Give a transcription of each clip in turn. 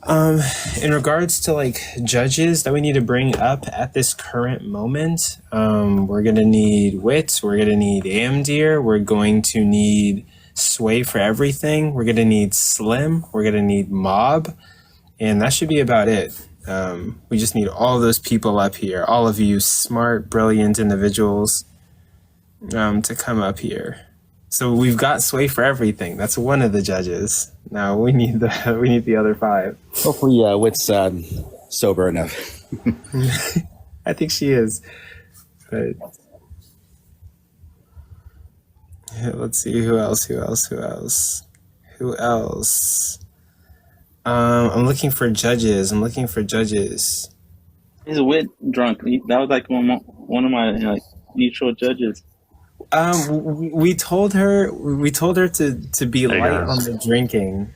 In regards to like judges that we need to bring up at this current moment, we're gonna need Wit, we're gonna need Amdir, we're going to need Sway for everything, we're gonna need Slim, we're gonna need Mob, and that should be about it. We just need all those people up here, all of you smart, brilliant individuals, to come up here. So we've got Sway for everything. That's one of the judges. Now we need the other 5. Hopefully, Wit's sober enough. I think she is. But let's see who else. I'm looking for judges. Is Wit drunk? That was like one of my like neutral judges. We told her to be light on the drinking.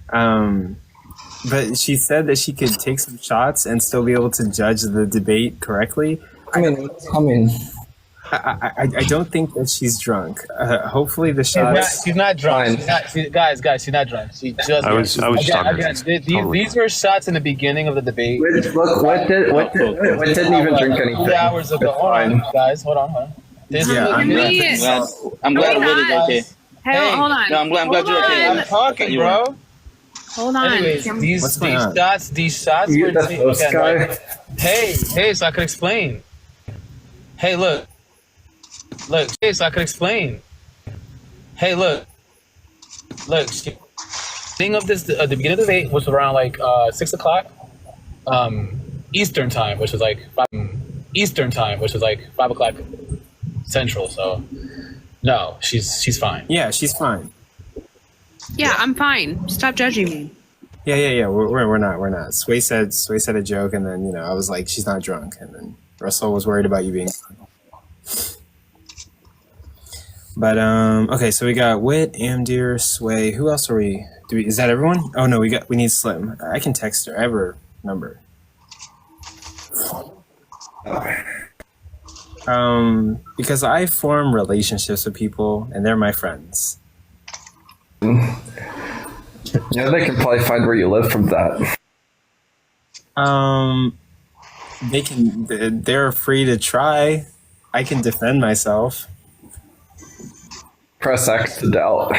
But she said that she could take some shots and still be able to judge the debate correctly. Come in. I don't think that she's drunk. Hopefully the shots. She's not drunk. Guys, she's not drunk. She just. I was again, these were shots in the beginning of the debate. Look, what didn't even drink anything. 2 hours ago. Hold on, guys. Hold on. I'm glad Wit is okay. Hey, hold on. No, I'm glad you're okay. I'm talking, bro. Hold on. Anyways, these shots were again, like, hey, so I could explain. Hey, look, so I could explain. Hey, look. Thing of this, the beginning of the debate was around like 6 o'clock, Eastern time, which was like 5 o'clock Central. So, no, she's fine. Yeah, she's fine. Yeah, I'm fine. Stop judging me. Yeah. We're not. Sway said a joke, and then I was like, she's not drunk, and then Rasol was worried about you being drunk. But okay, so we got Wit, Amdir, Sway. Who else are we? Is that everyone? Oh no, we need Slim. I can text her. I have her number. Because I form relationships with people, and they're my friends. Yeah, they can probably find where you live from that. They can. They're free to try. I can defend myself. Press X to doubt.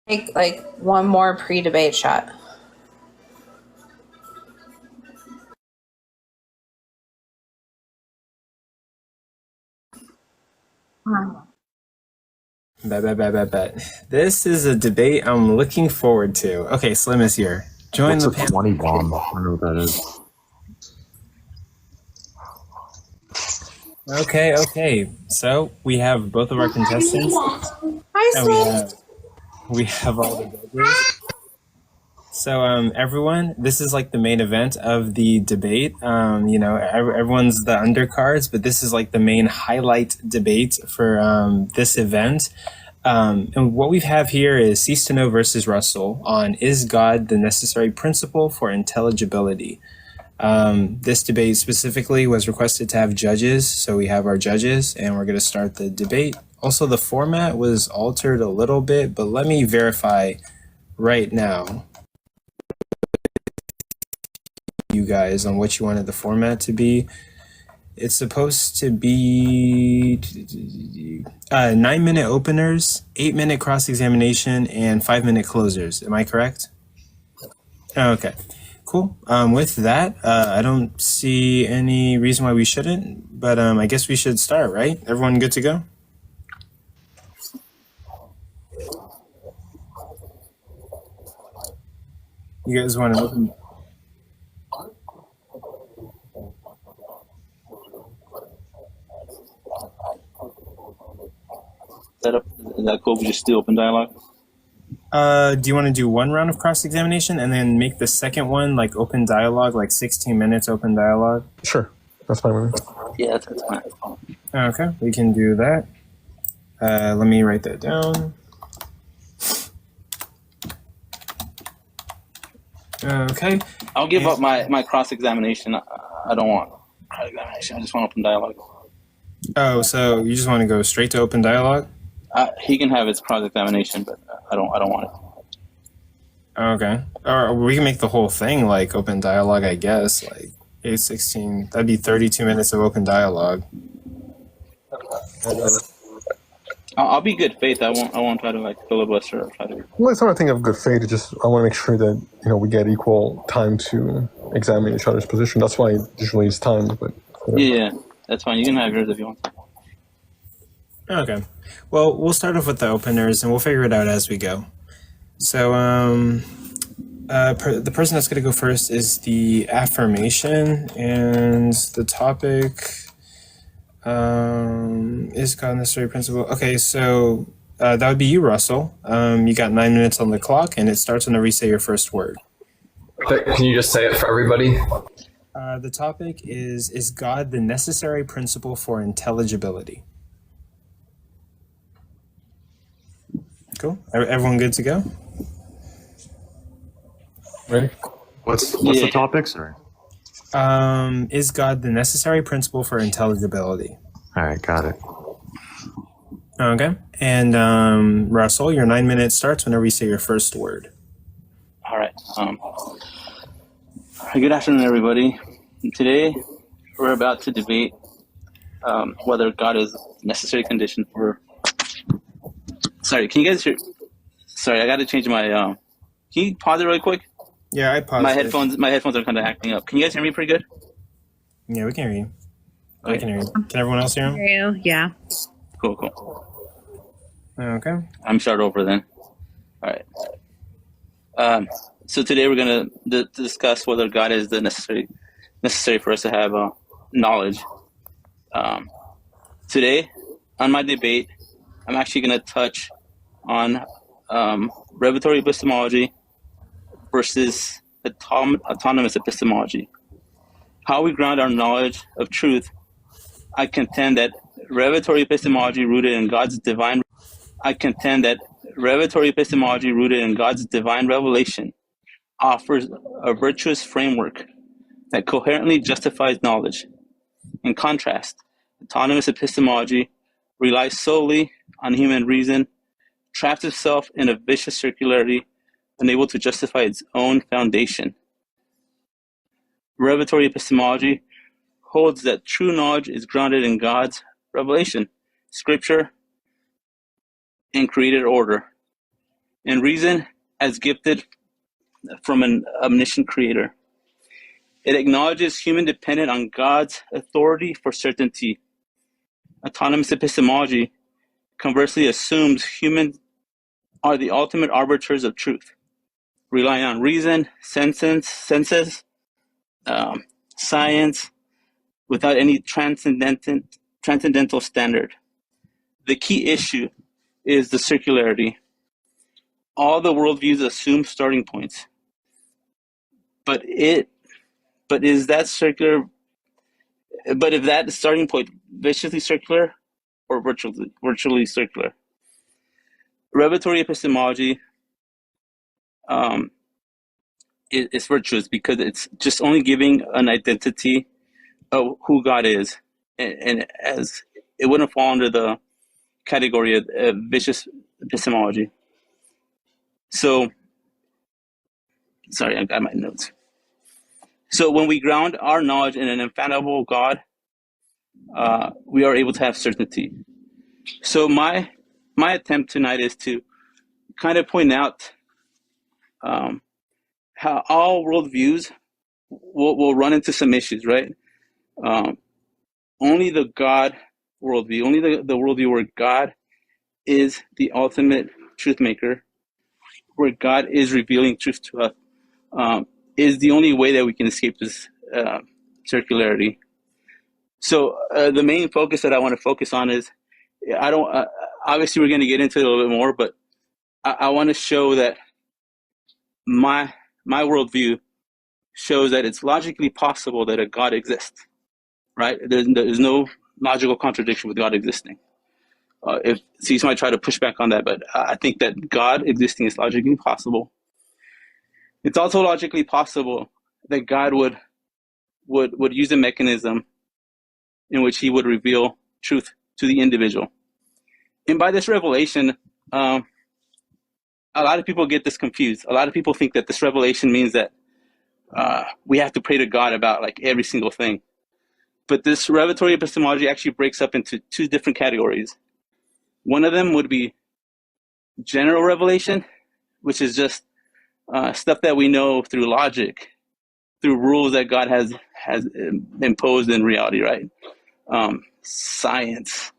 Take like one more pre-debate shot. Bet. This is a debate I'm looking forward to. Okay, Slim is here. Join the panel. 20 bomb. I don't know what that is. Okay. So we have both of our contestants. And we have all the judges. So everyone, this is like the main event of the debate. Everyone's the undercards, but this is like the main highlight debate for this event. And what we have here is Ceasetoknow versus Rasol on is God the necessary principle for intelligibility. This debate specifically was requested to have judges, so we have our judges, and we're going to start the debate. Also, the format was altered a little bit, but let me verify right now you guys on what you wanted the format to be. It's supposed to be 9-minute openers, 8-minute cross-examination, and 5-minute closers. Am I correct? Okay, cool. With that, I don't see any reason why we shouldn't, but I guess we should start, right? Everyone good to go? You guys want to open? Is that cool? We just do open dialogue? Do you want to do one round of cross-examination and then make the second one like open dialogue, like 16 minutes open dialogue? Sure. That's fine with me. Yeah, that's fine. Okay, we can do that. Let me write that down. Okay. I'll give up my cross-examination. I don't want cross-examination. I just want open dialogue. Oh, so you just want to go straight to open dialogue? He can have his cross-examination, but I don't want it. Okay. Or we can make the whole thing like open dialogue, I guess. Like 8:16. That'd be 32 minutes of open dialogue. I'll be good faith. I won't try to like filibuster or try to. Well, it's not a thing of good faith. It's just I want to make sure that we get equal time to examine each other's position. That's why usually it's timed. But Yeah, that's fine. You can have yours if you want. Okay. Well, we'll start off with the openers and we'll figure it out as we go. So, the person that's going to go first is the affirmation, and the topic is God necessary principle. Okay, so that would be you, Russell. You got 9 minutes on the clock, and it starts whenever you say your first word. Can you just say it for everybody? The topic is God the necessary principle for intelligibility? Cool. Everyone good to go? ready? What's the topic, sir? Is God the necessary principle for intelligibility? All right, got it. Okay. And Russell, your 9 minutes starts whenever you say your first word. All right. Good afternoon, everybody. Today, we're about to debate whether God is a necessary condition for. Sorry, can you guys hear? Sorry, I got to change my. Can you pause it really quick? Yeah, I paused My headphones are kind of acting up. Can you guys hear me pretty good? Yeah, we can hear you. Okay. I can hear you. Can everyone else hear him? Yeah. Cool. Okay. I'm start over then. All right. So today we're gonna discuss whether God is the necessary for us to have knowledge. Today, on my debate, I'm actually gonna touch on revelatory epistemology versus autonomous epistemology. How we ground our knowledge of truth. I contend that revelatory epistemology rooted in God's divine revelation offers a virtuous framework that coherently justifies knowledge. In contrast, autonomous epistemology relies solely on human reason, traps itself in a vicious circularity, unable to justify its own foundation. Revelatory epistemology holds that true knowledge is grounded in God's revelation, scripture, and created order, and reason as gifted from an omniscient creator. It acknowledges human dependence on God's authority for certainty. Autonomous epistemology conversely assumes humans are the ultimate arbiters of truth, relying on reason, senses, science, without any transcendental standard. The key issue is the circularity. All the worldviews assume starting points, but if that starting point viciously circular or virtually circular. Revelatory epistemology is virtuous because it's just only giving an identity of who God is, and as it wouldn't fall under the category of vicious epistemology. So, sorry, I got my notes. So when we ground our knowledge in an infallible God, we are able to have certainty. So my attempt tonight is to kind of point out how all worldviews will run into some issues, right? Only the God worldview, only the worldview where God is the ultimate truth maker, where God is revealing truth to us, is the only way that we can escape this circularity. So the main focus that I want to focus on is, obviously we're going to get into it a little bit more, but I want to show that my worldview shows that it's logically possible that a God exists. right? There's no logical contradiction with God existing. If Cease might try to push back on that, but I think that God existing is logically possible. It's also logically possible that God would use a mechanism in which he would reveal truth to the individual. And by this revelation, a lot of people get this confused. A lot of people think that this revelation means that we have to pray to God about like every single thing. But this revelatory epistemology actually breaks up into two different categories. One of them would be general revelation, which is just stuff that we know through logic, through rules that God has imposed in reality, right? Science.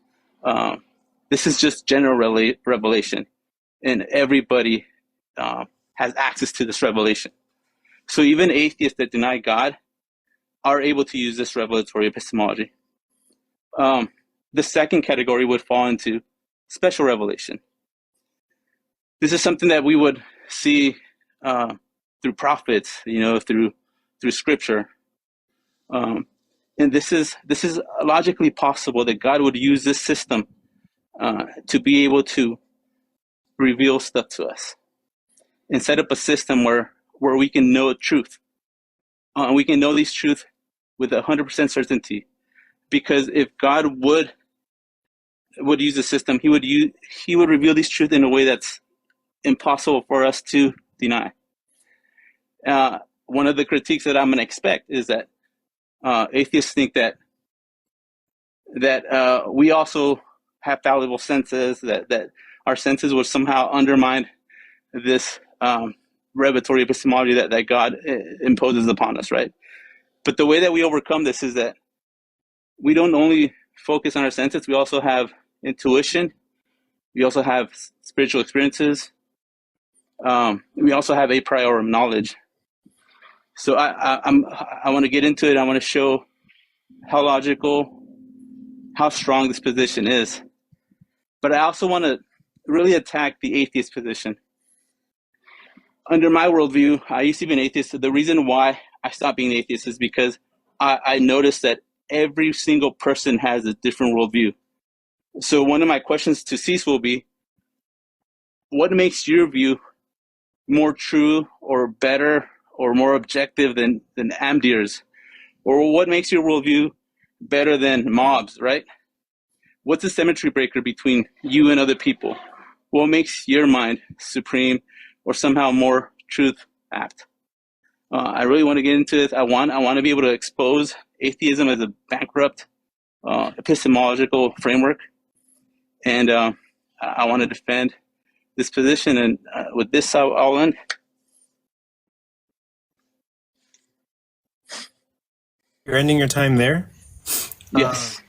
This is just general revelation, and everybody has access to this revelation. So even atheists that deny God are able to use this revelatory epistemology. The second category would fall into special revelation. This is something that we would see through prophets, through scripture. And this is logically possible that God would use this system to be able to reveal stuff to us and set up a system where we can know truth. We can know these truth with 100% certainty, because if God would use the system, he would reveal these truth in a way that's impossible for us to deny. One of the critiques that I'm going to expect is that atheists think that we also have fallible senses, that our senses would somehow undermine this revelatory epistemology that God imposes upon us, right? But the way that we overcome this is that we don't only focus on our senses, we also have intuition, we also have spiritual experiences, we also have a priori knowledge. So I want to get into it. I want to show how logical, how strong this position is. But I also want to really attack the atheist position. Under my worldview, I used to be an atheist. The reason why I stopped being an atheist is because I noticed that every single person has a different worldview. So one of my questions to Cease will be, what makes your view more true or better or more objective than Amdir's? Or what makes your worldview better than Mob's, right? What's the symmetry breaker between you and other people? What makes your mind supreme or somehow more truth apt? I really want to get into this. I want to be able to expose atheism as a bankrupt epistemological framework. And I want to defend this position. And with this, I'll end. You're ending your time there? Yes.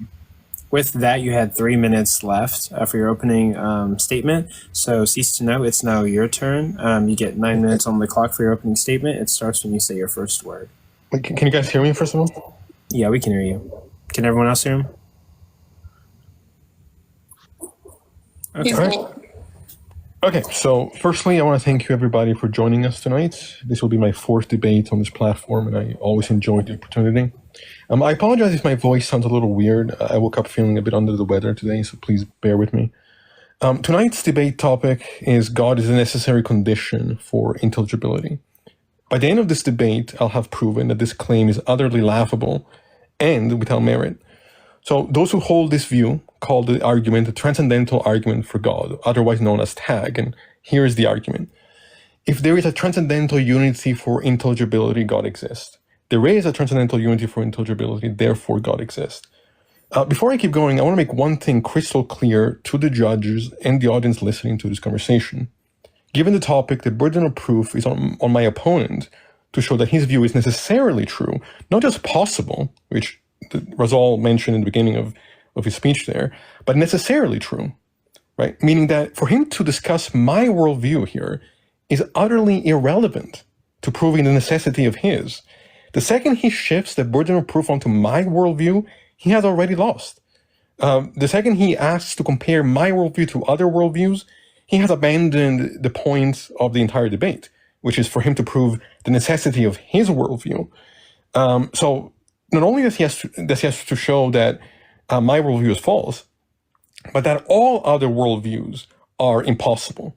With that, you had 3 minutes left for your opening statement. So Ceasetoknow, it's now your turn. You get 9 minutes on the clock for your opening statement. It starts when you say your first word. Can you guys hear me, first of all? Yeah, we can hear you. Can everyone else hear him? Okay. He's All right. Okay, so firstly, I want to thank you everybody for joining us tonight. This will be my 4th debate on this platform, and I always enjoy the opportunity. I apologize if my voice sounds a little weird. I woke up feeling a bit under the weather today, so please bear with me. Tonight's debate topic is God is a necessary condition for intelligibility. By the end of this debate, I'll have proven that this claim is utterly laughable and without merit. So those who hold this view call the argument a transcendental argument for God, otherwise known as TAG, and here is the argument. If there is a transcendental unity for intelligibility, God exists. There is a transcendental unity for intelligibility, therefore God exists. Before I keep going, I want to make one thing crystal clear to the judges and the audience listening to this conversation. Given the topic, the burden of proof is on my opponent to show that his view is necessarily true, not just possible, which Rasol mentioned in the beginning of his speech there, but necessarily true, right? Meaning that for him to discuss my worldview here is utterly irrelevant to proving the necessity of his. The second he shifts the burden of proof onto my worldview, he has already lost. The second he asks to compare my worldview to other worldviews, he has abandoned the point of the entire debate, which is for him to prove the necessity of his worldview. So not only does he have to show that my worldview is false, but that all other worldviews are impossible.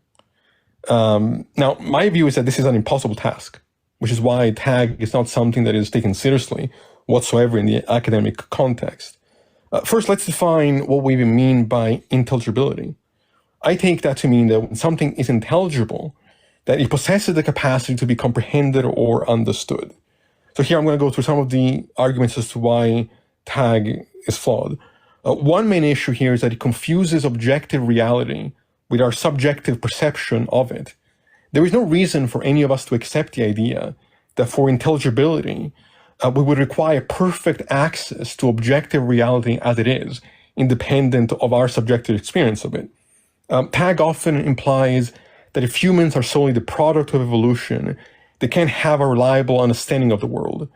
Now, my view is that this is an impossible task, which is why tag is not something that is taken seriously whatsoever in the academic context. First, let's define what we even mean by intelligibility. I take that to mean that when something is intelligible, that it possesses the capacity to be comprehended or understood. So here I'm going to go through some of the arguments as to why tag is flawed. One main issue here is that it confuses objective reality with our subjective perception of it. There is no reason for any of us to accept the idea that for intelligibility, we would require perfect access to objective reality as it is, independent of our subjective experience of it. Tag often implies that if humans are solely the product of evolution, they can't have a reliable understanding of the world.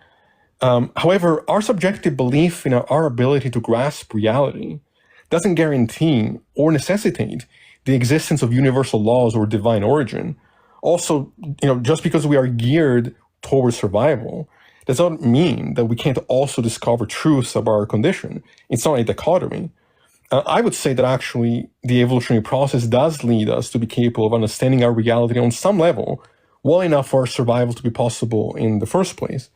However, our subjective belief in our ability to grasp reality doesn't guarantee or necessitate the existence of universal laws or divine origin. Also, just because we are geared towards survival does not mean that we can't also discover truths about our condition. It's not a dichotomy. I would say that actually the evolutionary process does lead us to be capable of understanding our reality on some level, well enough for our survival to be possible in the first place.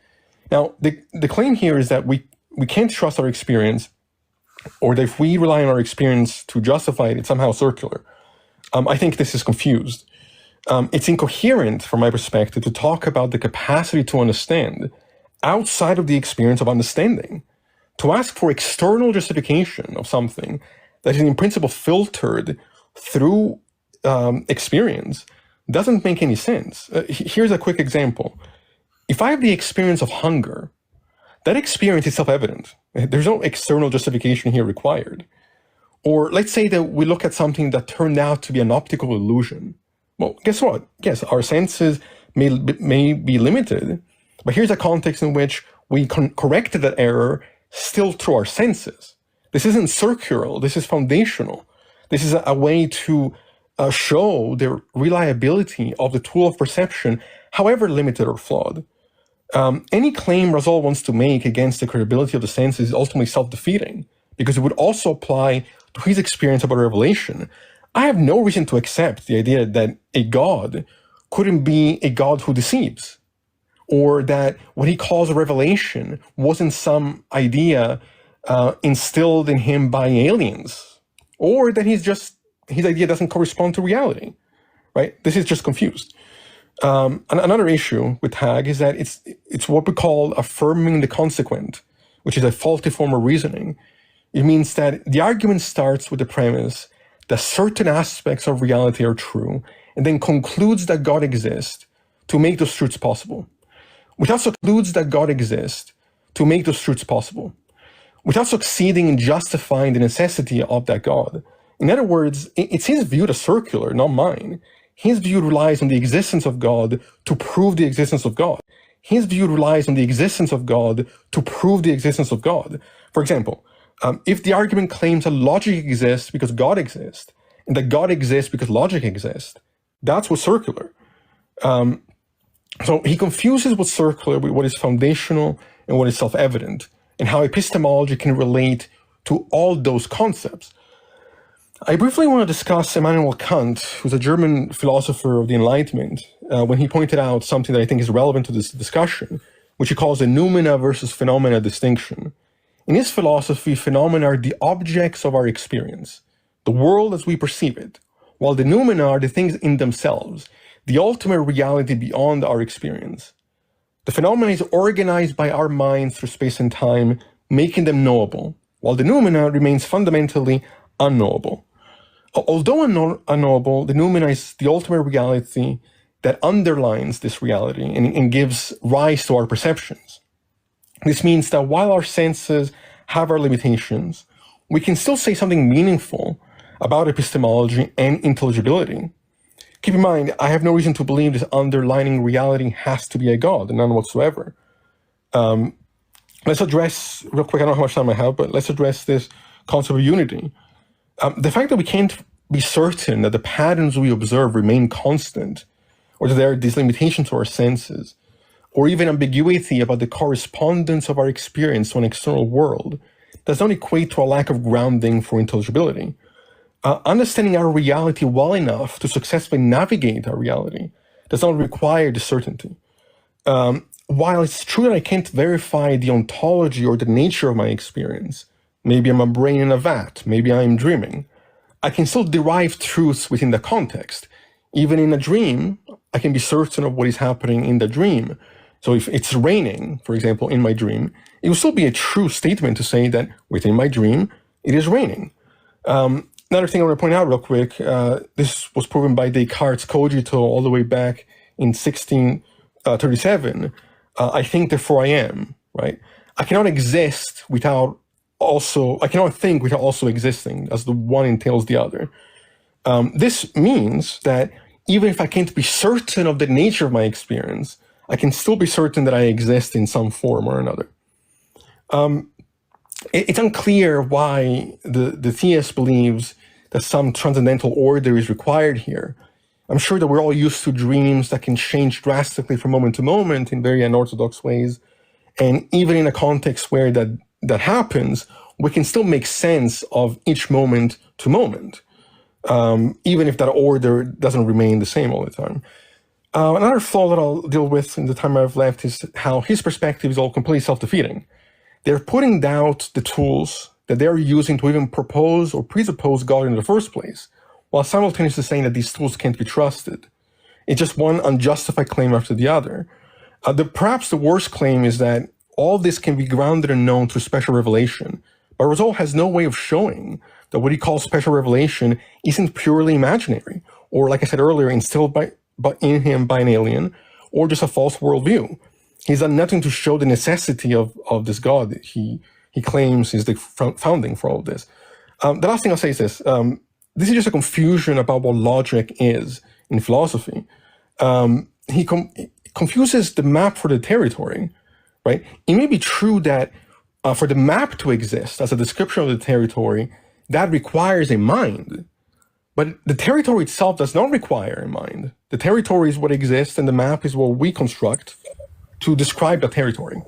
Now, the claim here is that we can't trust our experience, or that if we rely on our experience to justify it, it's somehow circular. I think this is confused. It's incoherent from my perspective to talk about the capacity to understand outside of the experience of understanding. To ask for external justification of something that is in principle filtered through experience doesn't make any sense. Here's a quick example. If I have the experience of hunger, that experience is self-evident. There's no external justification here required. Or let's say that we look at something that turned out to be an optical illusion. Well, guess what? Yes, our senses may be limited, but here's a context in which we corrected that error still through our senses. This isn't circular, this is foundational. This is a way to show the reliability of the tool of perception, however limited or flawed. Any claim Rasol wants to make against the credibility of the senses is ultimately self-defeating, because it would also apply to his experience about revelation. I have no reason to accept the idea that a God couldn't be a God who deceives, or that what he calls a revelation wasn't some idea instilled in him by aliens, or that his idea doesn't correspond to reality, right? This is just confused. Another issue with tag is that it's what we call affirming the consequent, which is a faulty form of reasoning. It means that the argument starts with the premise that certain aspects of reality are true, and then concludes that God exists to make those truths possible. Without concludes that God exists to make those truths possible, without succeeding in justifying the necessity of that God. In other words, it's his view that's circular, not mine. His view relies on the existence of God to prove the existence of God. His view relies on the existence of God to prove the existence of God. For example, if the argument claims that logic exists because God exists, and that God exists because logic exists, that's what's circular. So he confuses what's circular with what is foundational and what is self-evident, and how epistemology can relate to all those concepts. I briefly want to discuss Immanuel Kant, who's a German philosopher of the Enlightenment, when he pointed out something that I think is relevant to this discussion, which he calls the noumena versus phenomena distinction. In his philosophy, phenomena are the objects of our experience, the world as we perceive it, while the noumena are the things in themselves, the ultimate reality beyond our experience. The phenomena is organized by our minds through space and time, making them knowable, while the noumena remains fundamentally unknowable. Although unknowable, the noumena is the ultimate reality that underlines this reality and gives rise to our perceptions. This means that while our senses have our limitations, we can still say something meaningful about epistemology and intelligibility. Keep in mind, I have no reason to believe this underlying reality has to be a God, none whatsoever. Let's address, real quick, I don't know how much time I have, but let's address this concept of unity. The fact that we can't be certain that the patterns we observe remain constant, or that there are these limitations to our senses, or even ambiguity about the correspondence of our experience to an external world does not equate to a lack of grounding for intelligibility. Understanding our reality well enough to successfully navigate our reality does not require the certainty. While it's true that I can't verify the ontology or the nature of my experience, maybe I'm a brain in a vat, maybe I'm dreaming, I can still derive truths within the context. Even in a dream, I can be certain of what is happening in the dream. So if it's raining, for example, in my dream, it will still be a true statement to say that within my dream, it is raining. Another thing I want to point out real quick, this was proven by Descartes' cogito all the way back in 1637. I think, therefore I am, right? I cannot think without also existing, as the one entails the other. This means that even if I can't be certain of the nature of my experience, I can still be certain that I exist in some form or another. It's unclear why the theist believes that some transcendental order is required here. I'm sure that we're all used to dreams that can change drastically from moment to moment in very unorthodox ways. And even in a context where that happens, we can still make sense of each moment to moment, even if that order doesn't remain the same all the time. Another flaw that I'll deal with in the time I've left is how his perspective is all completely self-defeating. They're putting doubt the tools that they're using to even propose or presuppose God in the first place, while simultaneously saying that these tools can't be trusted. It's just one unjustified claim after the other. Perhaps the worst claim is that all this can be grounded and known through special revelation, but Rasol has no way of showing that what he calls special revelation isn't purely imaginary, or like I said earlier, instilled in him by an alien, or just a false worldview. He's done nothing to show the necessity of this God that he claims is the founding for all of this. The last thing I'll say is this. This is just a confusion about what logic is in philosophy. He confuses the map for the territory, right? It may be true that for the map to exist as a description of the territory, that requires a mind. But the territory itself does not require a mind. The territory is what exists, and the map is what we construct to describe the territory.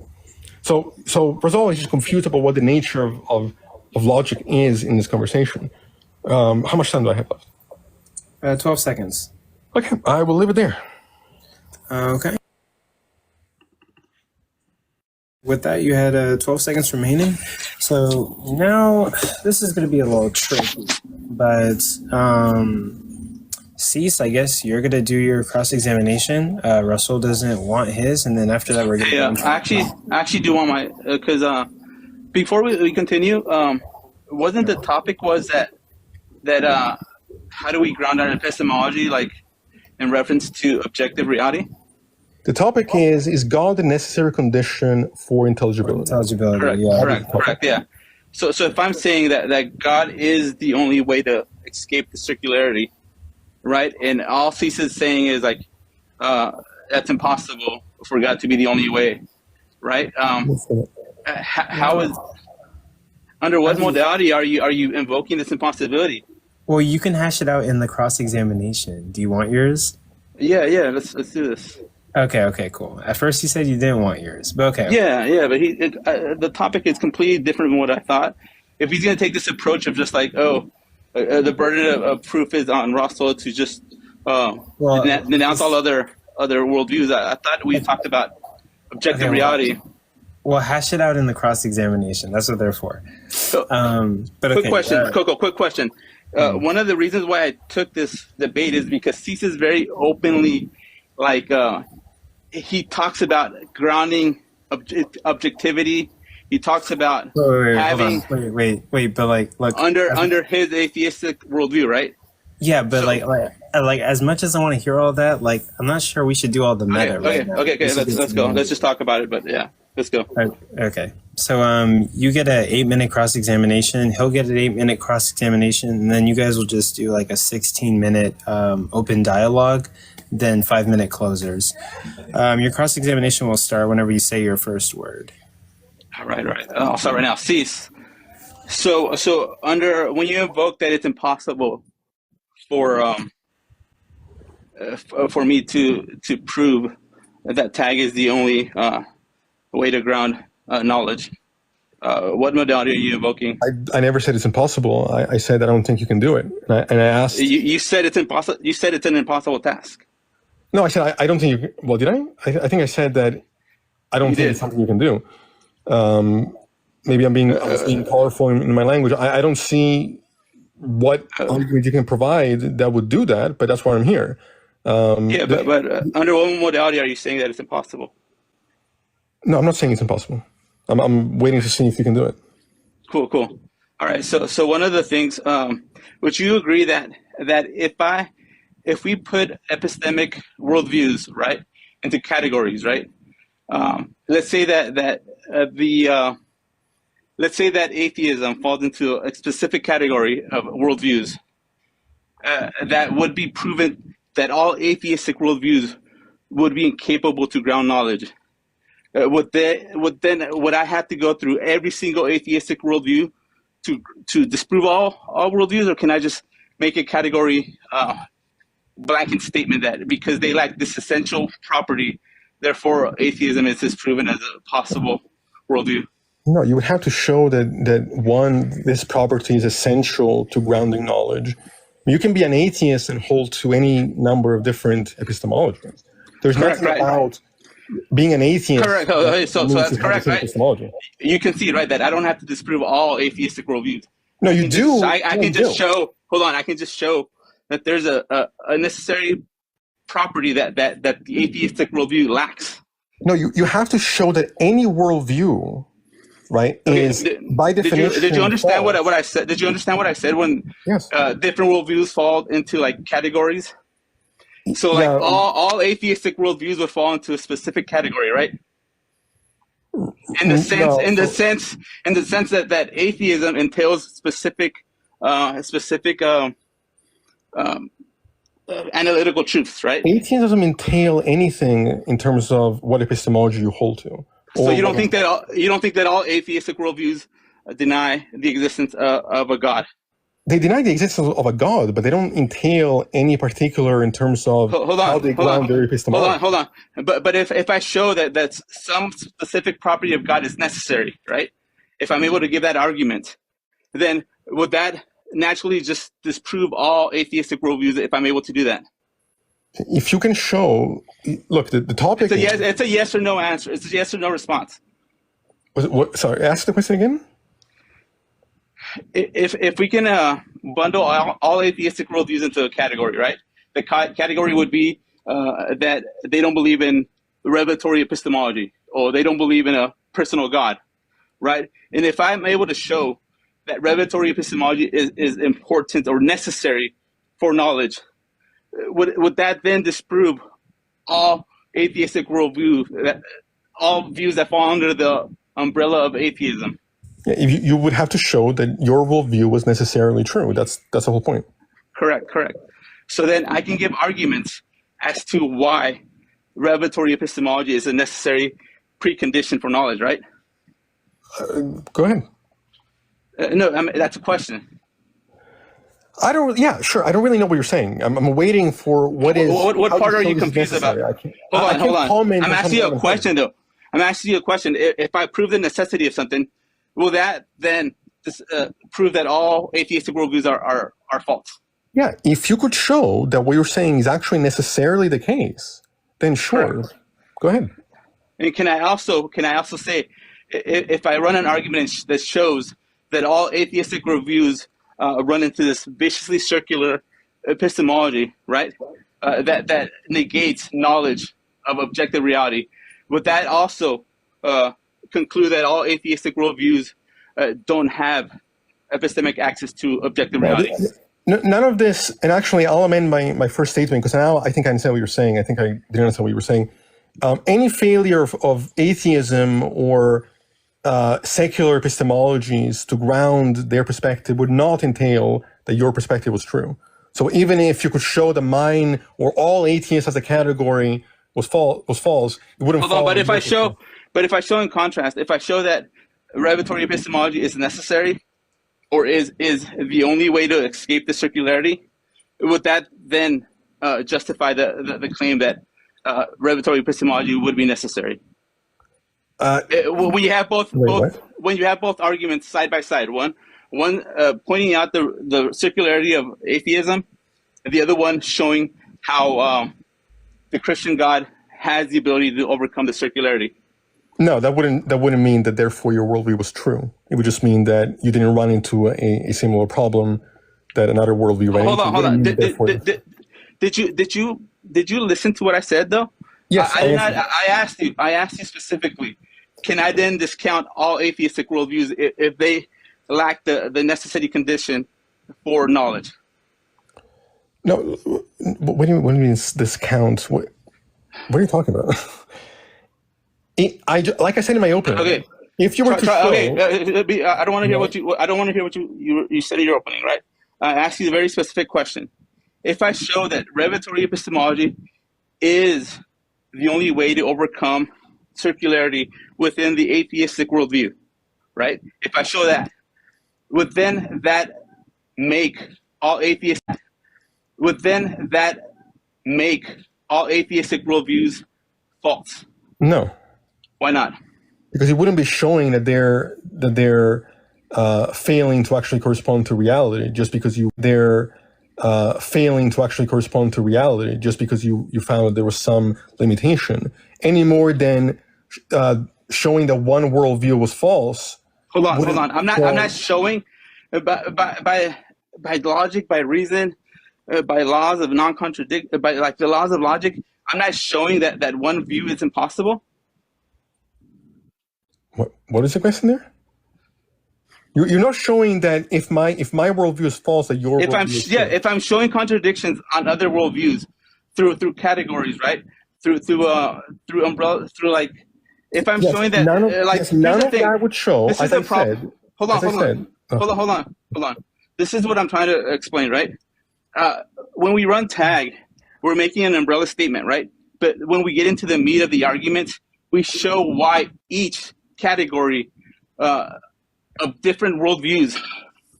So Rasol is just confused about what the nature of logic is in this conversation. How much time do I have left? 12 seconds. Okay, I will leave it there. Okay. With that, you had 12 seconds remaining. So now this is going to be a little tricky, but Cease, I guess you're going to do your cross-examination. Rasol doesn't want his, and then after that, we're going to... Yeah, I actually do want my... Because before we continue, wasn't the topic was that how do we ground our epistemology, like in reference to objective reality? The topic is God the necessary condition for intelligibility? Intelligibility, correct, yeah. Correct, yeah. So if I'm saying that God is the only way to escape the circularity, right? And all Cease is saying is like, that's impossible for God to be the only way, right? How is, under what modality are you invoking this impossibility? Well, you can hash it out in the cross-examination. Do you want yours? Yeah, let's do this. Okay, cool. At first you said you didn't want yours, but okay. Yeah, but the topic is completely different from what I thought. If he's going to take this approach of just like, the burden of proof is on Rasol to just denounce all other worldviews, I thought we talked about objective reality. Well, hash it out in the cross-examination. That's what they're for. So, but quick question, Coco. Quick question. One of the reasons why I took this debate is because Cease is very openly, like, he talks about grounding objectivity. He talks about having wait, but like, look, under his atheistic worldview, right? Yeah, but so, like as much as I want to hear all that, like, I'm not sure we should do all the meta. Okay. Let's go. Let's just talk about it. But yeah, let's go. Okay. So you get an 8-minute cross-examination. He'll get an 8-minute cross-examination, and then you guys will just do like a 16-minute open dialogue, then 5-minute closers. Your cross-examination will start whenever you say your first word. All right. I'll start right now. Cease. So under when you invoke that it's impossible for me to prove that tag is the only way to ground knowledge. What modality are you invoking? I never said it's impossible. I said I don't think you can do it. And I asked. You said it's impossible. You said it's an impossible task. No, I said I don't think you. Well, did I? I think I said that I don't think it's something you can do. Maybe I was being colorful in my language. I don't see what argument you can provide that would do that, but that's why I'm here. But under what modality are you saying that it's impossible? No, I'm not saying it's impossible. I'm waiting to see if you can do it. Cool. All right. So one of the things, would you agree that if we put epistemic worldviews, right, into categories, right? Let's say that atheism falls into a specific category of worldviews. That would be proven that all atheistic worldviews would be incapable to ground knowledge. Would I have to go through every single atheistic worldview to disprove all worldviews, or can I just make a category blanket statement that because they lack this essential property, therefore atheism is disproven as a possible worldview? No, you would have to show that this property is essential to grounding knowledge. You can be an atheist and hold to any number of different epistemologies. There's nothing about being an atheist. Correct. So that's correct, right? Epistemology. You can see, right, that I don't have to disprove all atheistic worldviews. No, you do. I can just show. Hold on. I can just show that there's a necessary property that the atheistic worldview lacks. No, you have to show that any worldview, right, is by definition. Did you understand what I said? Did you understand what I said when different worldviews fall into like categories? So like all atheistic worldviews would fall into a specific category, right? In the sense that atheism entails specific analytical truths, right? Atheism doesn't entail anything in terms of what epistemology you hold to. So you don't think that all atheistic worldviews deny the existence of a God? They deny the existence of a God, but they don't entail any particular in terms of how they ground their epistemology. Hold on. But if I show that some specific property of God is necessary, right? If I'm able to give that argument, then would that naturally just disprove all atheistic worldviews if I'm able to do that? If you can show, look, the topic. It's a yes or no answer. It's a yes or no response. Sorry, ask the question again. If we can bundle all atheistic worldviews into a category, right? The category would be that they don't believe in revelatory epistemology, or they don't believe in a personal God, right? And if I'm able to show that revelatory epistemology is important or necessary for knowledge, would that then disprove all atheistic worldviews, all views that fall under the umbrella of atheism? You would have to show that your worldview was necessarily true. That's the whole point. Correct. So then I can give arguments as to why revelatory epistemology is a necessary precondition for knowledge, right? Go ahead. No, I mean, that's a question. Yeah, sure. I don't really know what you're saying. I'm waiting for what part are you confused about? Hold on. I'm asking you a question, though. If I prove the necessity of something, will that then prove that all atheistic worldviews are false? Yeah, if you could show that what you're saying is actually necessarily the case, then sure. Correct. Go ahead. And can I also say, if I run an argument that shows that all atheistic worldviews run into this viciously circular epistemology, right? That negates knowledge of objective reality, would that also conclude that all atheistic worldviews don't have epistemic access to objective reality? None of this, and actually I'll amend my first statement, because now I think I understand what you're saying. I think I didn't understand what you were saying. Any failure of atheism or secular epistemologies to ground their perspective would not entail that your perspective was true. So even if you could show that mine or all atheists as a category was false, it wouldn't fall. But if I show in contrast, if I show that revelatory epistemology is necessary or is the only way to escape the circularity, would that then justify the claim that revelatory epistemology would be necessary. When you have both arguments side by side, one pointing out the circularity of atheism, and the other one showing how the Christian God has the ability to overcome the circularity. No, that wouldn't mean that therefore your worldview was true. It would just mean that you didn't run into a similar problem that another worldview ran into. Hold on. Did you listen to what I said though? Yes, I asked you specifically. Can I then discount all atheistic worldviews if they lack the necessary condition for knowledge? No, what do you mean discount? What are you talking about? Like I said in my opening. Okay. If you were to show, I don't want to hear what you said in your opening, right? I asked you a very specific question. If I show that revelatory epistemology is the only way to overcome circularity within the atheistic worldview, right? If I show that, would then that make all atheistic worldviews false? No. Why not? Because it wouldn't be showing that they're failing to actually correspond to reality just because you found that there was some limitation, any more than showing that one worldview was false. Hold on. I'm not showing by logic, by reason, by laws of non-contradict, by like the laws of logic. I'm not showing that one view is impossible. What is the question there? You're not showing that if my worldview is false, that your worldview is true. If I'm showing contradictions on other worldviews through categories, right? Through umbrella, through like, if I'm showing that none of that would show. This is a problem. Hold on. This is what I'm trying to explain, right? When we run tag, we're making an umbrella statement, right? But when we get into the meat of the argument, we show why each category of different worldviews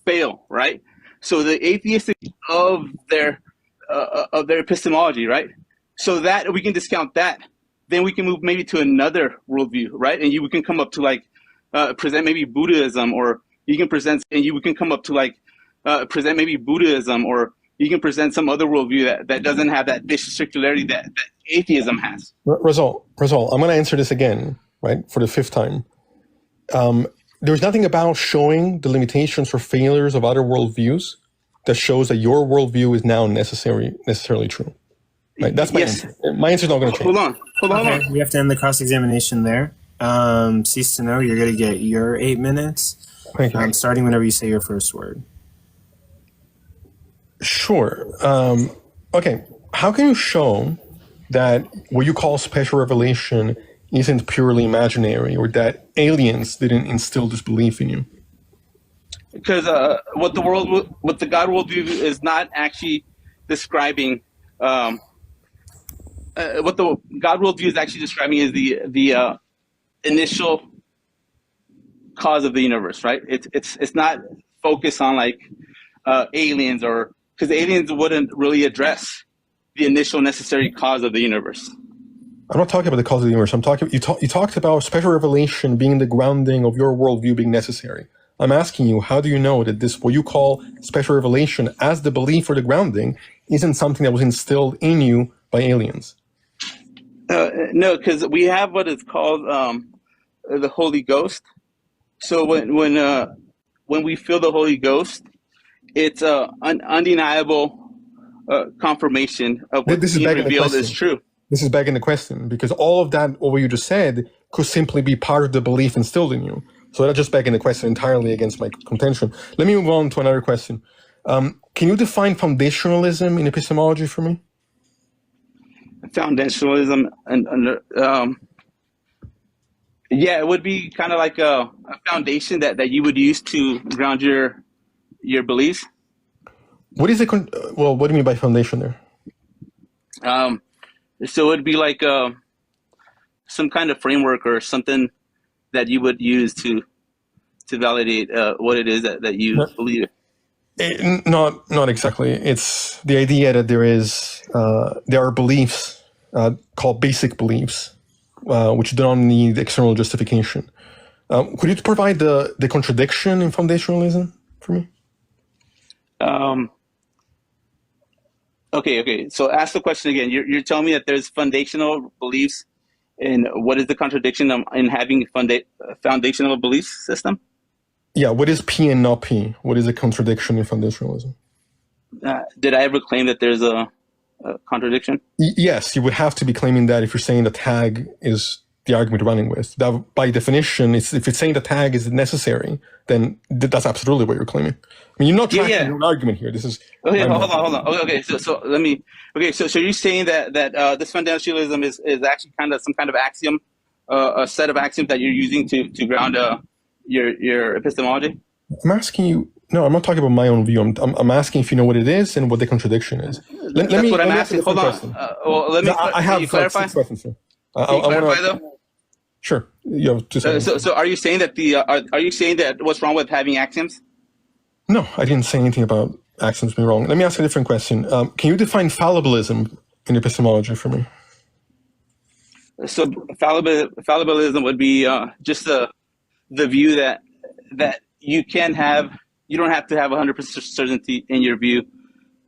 fail, right? So the atheistic of their epistemology, right? So that we can discount that, then we can move maybe to another worldview, right? And we can come up to like present maybe Buddhism, or you can present some other worldview that doesn't have that vicious circularity that atheism has. Rasol, I'm going to answer this again, right, for the fifth time. There's nothing about showing the limitations or failures of other worldviews that shows that your worldview is now necessarily true. Right? That's my answer. My answer is not going to change. Hold on. We have to end the cross-examination there. Ceasetoknow, you're going to get your 8 minutes. Thank you. Starting whenever you say your first word. Sure. Okay. How can you show that what you call special revelation isn't purely imaginary, or that aliens didn't instill this belief in you? Because what the God worldview is not actually describing. What the God worldview is actually describing is the initial cause of the universe, right? It's not focused on like aliens, or because aliens wouldn't really address the initial necessary cause of the universe. I'm not talking about the cause of the universe. You talked about special revelation being the grounding of your worldview being necessary. I'm asking you, how do you know that this, what you call special revelation as the belief or the grounding, isn't something that was instilled in you by aliens? No, because we have what is called the Holy Ghost. So when we feel the Holy Ghost, it's an undeniable confirmation of what is being revealed is true. This is begging the question, because all of that, what you just said, could simply be part of the belief instilled in you. So that's just begging the question entirely against my contention. Let me move on to another question. Can you define foundationalism in epistemology for me? Foundationalism, it would be kind of like a foundation that you would use to ground your beliefs. What is well, what do you mean by foundation there? So it would be like some kind of framework or something that you would use to validate what it is that you believe. Not exactly. It's the idea that there are beliefs called basic beliefs, which do not need external justification. Could you provide the contradiction in foundationalism for me? Okay. So ask the question again. You're telling me that there's foundational beliefs, and what is the contradiction in having foundational belief system? Yeah, what is P and not P? What is a contradiction in foundationalism? Did I ever claim that there's a contradiction? Yes, you would have to be claiming that if you're saying the tag is the argument you're running with. That, by definition, if it's saying the tag is necessary, then that's absolutely what you're claiming. I mean, you're not trying to do an argument here. This is okay. Hold on. Okay, so let me. Okay, so you're saying that this foundationalism is actually kind of some kind of axiom, a set of axioms that you're using to ground your epistemology? I'm asking you. No, I'm not talking about my own view. I'm asking if you know what it is and what the contradiction is. That's what I'm asking. Hold on. Let me. I have clarify. 6 questions here. Clarify though. Sure. You have to so are you saying that are you saying that what's wrong with having axioms? No, I didn't say anything about axioms being wrong. Let me ask a different question. Can you define fallibilism in epistemology for me? So fallibilism would be just the view that you don't have to have 100% certainty in your view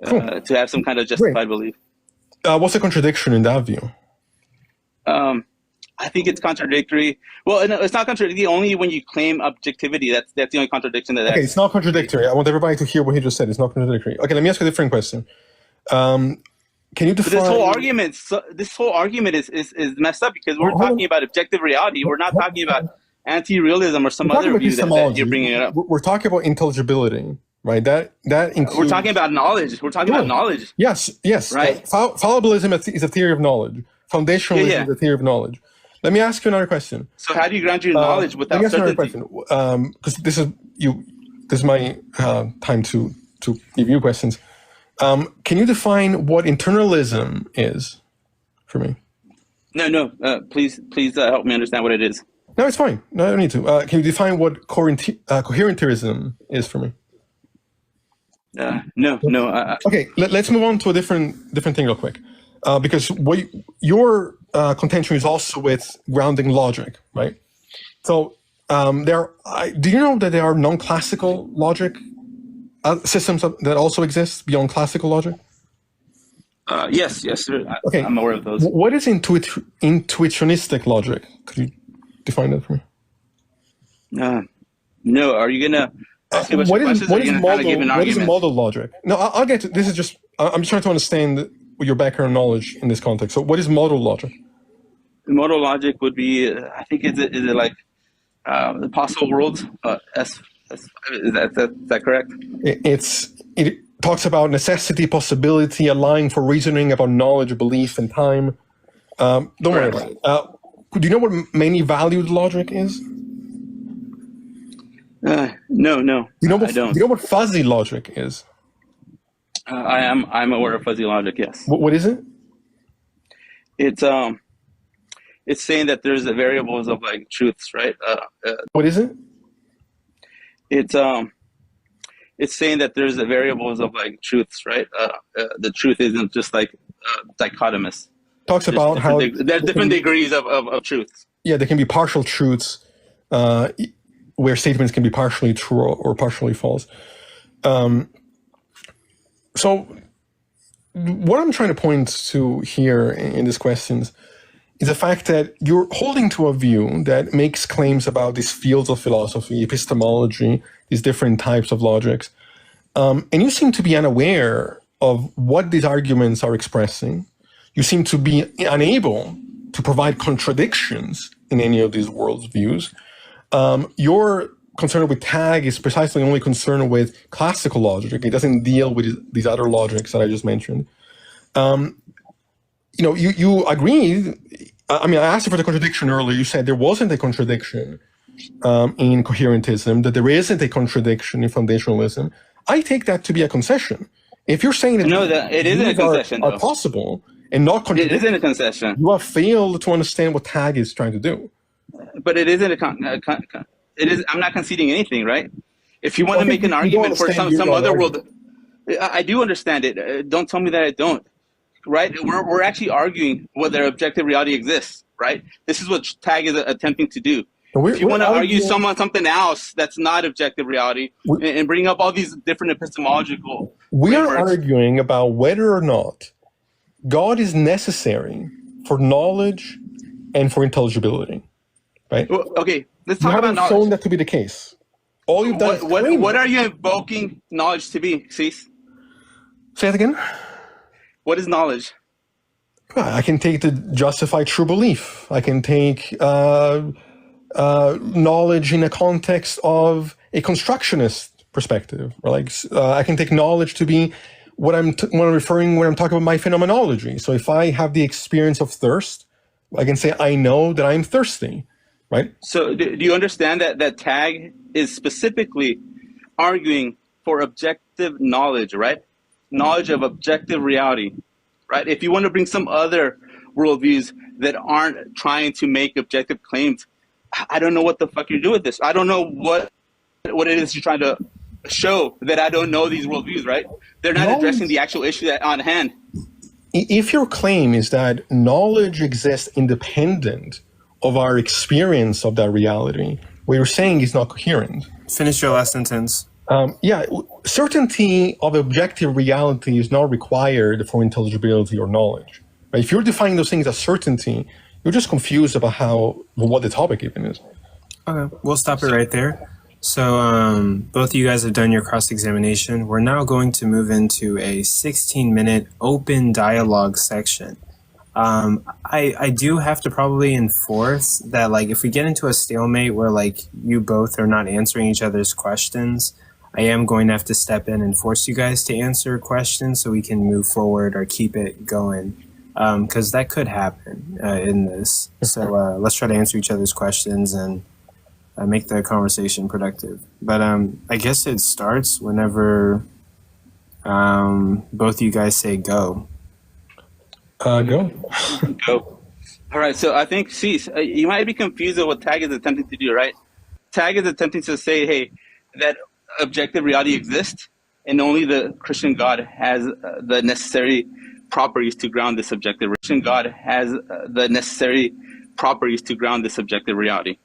to have some kind of justified belief. What's the contradiction in that view? I think it's contradictory. Well, no, it's not contradictory only when you claim objectivity. That's the only contradiction that. Okay, it's not contradictory. I want everybody to hear what he just said. It's not contradictory. Okay, let me ask you a different question. Can you define? But this whole argument is messed up because we're talking about objective reality. We're not talking about anti-realism or some other view that you're bringing it up. We're talking about intelligibility, right? That includes. We're talking about knowledge. We're talking about knowledge. Yes. Right. Fallibilism is a theory of knowledge. Foundationalism is a theory of knowledge. Let me ask you another question. So how do you ground your knowledge without certainty? Let me ask you another question, because this is my time to give you questions. Can you define what internalism is for me? No. Please help me understand what it is. No, it's fine. No, I don't need to. Can you define what coherentism is for me? No. Okay, let's move on to a different thing real quick. Because your contention is also with grounding logic, right? So do you know that there are non-classical logic systems that also exist beyond classical logic? Yes, sir. Okay. I'm aware of those. What is intuitionistic logic? Could you define that for me? No. Are you gonna ask me what is model logic? No, I'll get to this. Is just I'm just trying to understand your background knowledge in this context. So what is modal logic? Modal logic would be, I think, is it like the possible worlds? Is that correct? It talks about necessity, possibility, allowing for reasoning about knowledge, belief, and time. Don't worry about it. Do you know what many valued logic is? No. I don't. Do you know what fuzzy logic is? I'm aware of fuzzy logic. Yes. What is it? It's saying that there's variables of like truths, right? What is it? It's saying that there's variables of like truths, right? The truth isn't just like dichotomous. Talks about how there's different degrees of truths. Yeah, there can be partial truths where statements can be partially true or partially false. So what I'm trying to point to here in these questions is the fact that you're holding to a view that makes claims about these fields of philosophy, epistemology, these different types of logics. And you seem to be unaware of what these arguments are expressing. You seem to be unable to provide contradictions in any of these worldviews. Your concern with tag is precisely only concerned with classical logic. It doesn't deal with these other logics that I just mentioned. You agreed. I mean, I asked you for the contradiction earlier. You said there wasn't a contradiction in coherentism, that there isn't a contradiction in foundationalism. I take that to be a concession. If you're saying that it isn't a concession, are possible and not contradictory, it isn't a concession. You have failed to understand what tag is trying to do. But it isn't it is. I'm not conceding anything, right? If you want to make an argument for some other world, I do understand it. Don't tell me that I don't. right? We're actually arguing whether objective reality exists, right? This is what Tag is attempting to do. If you want to argue something else that's not objective reality and bring up all these different epistemological we are frameworks, arguing about whether or not God is necessary for knowledge and for intelligibility, right? well, okay, let's You talk about haven't knowledge. shown that to be the case. All you've done is claim What it. are you invoking knowledge to be, Cease? Say it again. What is knowledge? I can take to justify true belief. I can take knowledge in a context of a constructionist perspective, or like I can take knowledge to be when I'm talking about my phenomenology. So if I have the experience of thirst, I can say I know that I'm thirsty, right? So do you understand that Tag is specifically arguing for objective knowledge, right? Knowledge of objective reality, right? If you want to bring some other worldviews that aren't trying to make objective claims, I don't know what the fuck you're doing with this. I don't know what it is you're trying to show that I don't know these worldviews, right? They're not addressing the actual issue on hand. If your claim is that knowledge exists independent of our experience of that reality, what you're saying is not coherent. Finish your last sentence. Certainty of objective reality is not required for intelligibility or knowledge. Right? If you're defining those things as certainty, you're just confused about what the topic even is. Okay, we'll stop it right there. So both of you guys have done your cross-examination. We're now going to move into a 16-minute open dialogue section. I do have to probably enforce that, like, if we get into a stalemate where, like, you both are not answering each other's questions, I am going to have to step in and force you guys to answer questions so we can move forward or keep it going. Because that could happen in this. So let's try to answer each other's questions and make the conversation productive. But I guess it starts whenever both of you guys say go. Go. Go. All right, so I think, Cease, you might be confused with what Tag is attempting to do, right? Tag is attempting to say, hey, that objective reality exists, and only the Christian God has the necessary properties to ground this objective. Christian God has the necessary properties to ground this objective reality,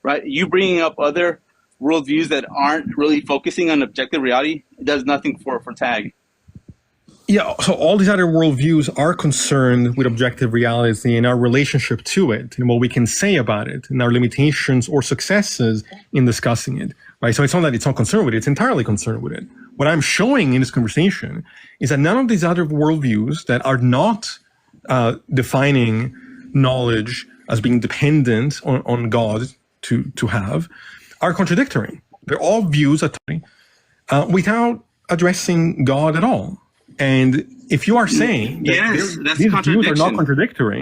right? You bringing up other worldviews that aren't really focusing on objective reality does nothing for Tag. Yeah, so all these other worldviews are concerned with objective reality and our relationship to it and what we can say about it and our limitations or successes in discussing it, right? So it's not that it's not concerned with it, it's entirely concerned with it. What I'm showing in this conversation is that none of these other worldviews that are not defining knowledge as being dependent on God to have are contradictory. They're all views without addressing God at all. And if you are saying that these views are not contradictory,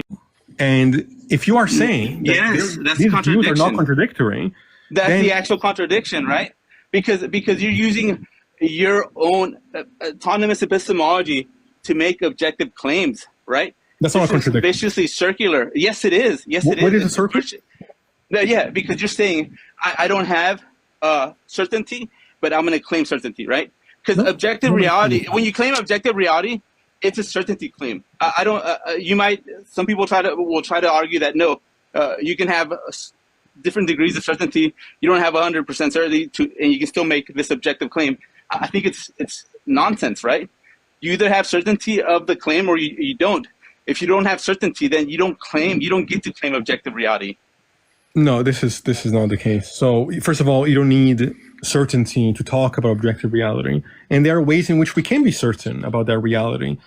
and if you are saying that these views are not contradictory, that's the actual contradiction, right? Because you're using your own autonomous epistemology to make objective claims, right? That's not a contradiction. Viciously circular. Yes, it is. Yes, it is. What is a circular? Yeah, because you're saying I don't have certainty, but I'm going to claim certainty, right? Because objective reality, when you claim objective reality, it's a certainty claim. I don't. Some people will try to argue that no, you can have different degrees of certainty. You don't have 100% certainty, and you can still make this objective claim. I think it's nonsense, right? You either have certainty of the claim or you don't. If you don't have certainty, then you don't get to claim objective reality. No, this is not the case. So first of all, you don't need certainty to talk about objective reality, and there are ways in which we can be certain about that reality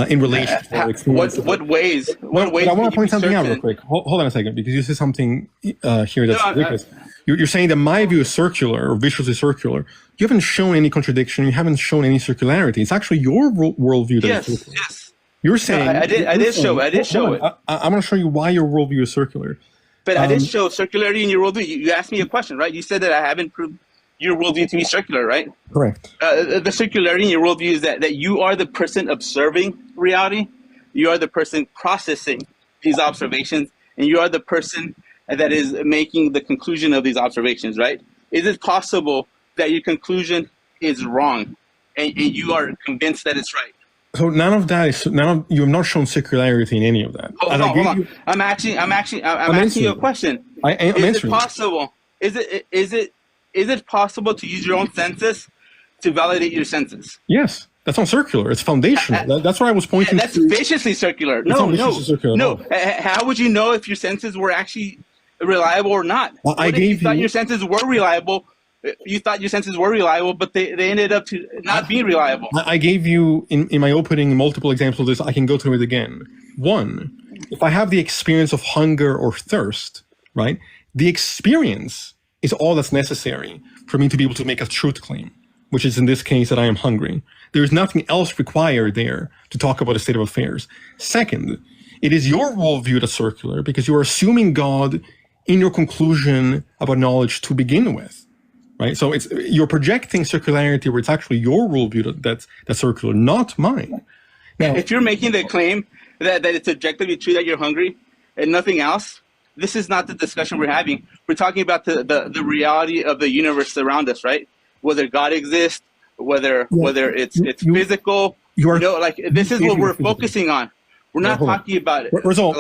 in relation to our experience. What ways? What ways? I want to point something out real quick. Hold on a second, because you said something here that's ridiculous. You're saying that my view is circular or viciously circular. You haven't shown any contradiction. You haven't shown any circularity. It's actually your worldview that is circular. Yes. You're saying I did show it. I'm going to show you why your worldview is circular. But I did show circularity in your worldview. You asked me a question, right? You said that I haven't proved your worldview to be circular, right? Correct. The circularity in your worldview is that you are the person observing reality, you are the person processing these observations, and you are the person that is making the conclusion of these observations, right? Is it possible that your conclusion is wrong and you are convinced that it's right? So none of that is you have not shown circularity in any of that. Hold on. I'm asking you a question. Is it possible? Is it possible to use your own senses to validate your senses? Yes, that's not circular. It's foundational. That's what I was pointing to. That's viciously circular. No. How would you know if your senses were actually reliable or not? Well, you thought your senses were reliable. You thought your senses were reliable, but they ended up to not being reliable. I gave you in my opening multiple examples of this. I can go through it again. One, if I have the experience of hunger or thirst, right? The experience is all that's necessary for me to be able to make a truth claim, which is in this case that I am hungry. There is nothing else required there to talk about a state of affairs. Second, it is your worldview that's circular because you are assuming God in your conclusion about knowledge to begin with. Right, so you're projecting circularity where it's actually your worldview that's circular, not mine. Now, if you're making the claim that it's objectively true that you're hungry and nothing else, this is not the discussion we're having. We're talking about the reality of the universe around us, right? Whether God exists, whether it's physical. This is what we're focusing on. We're not talking about Rasol,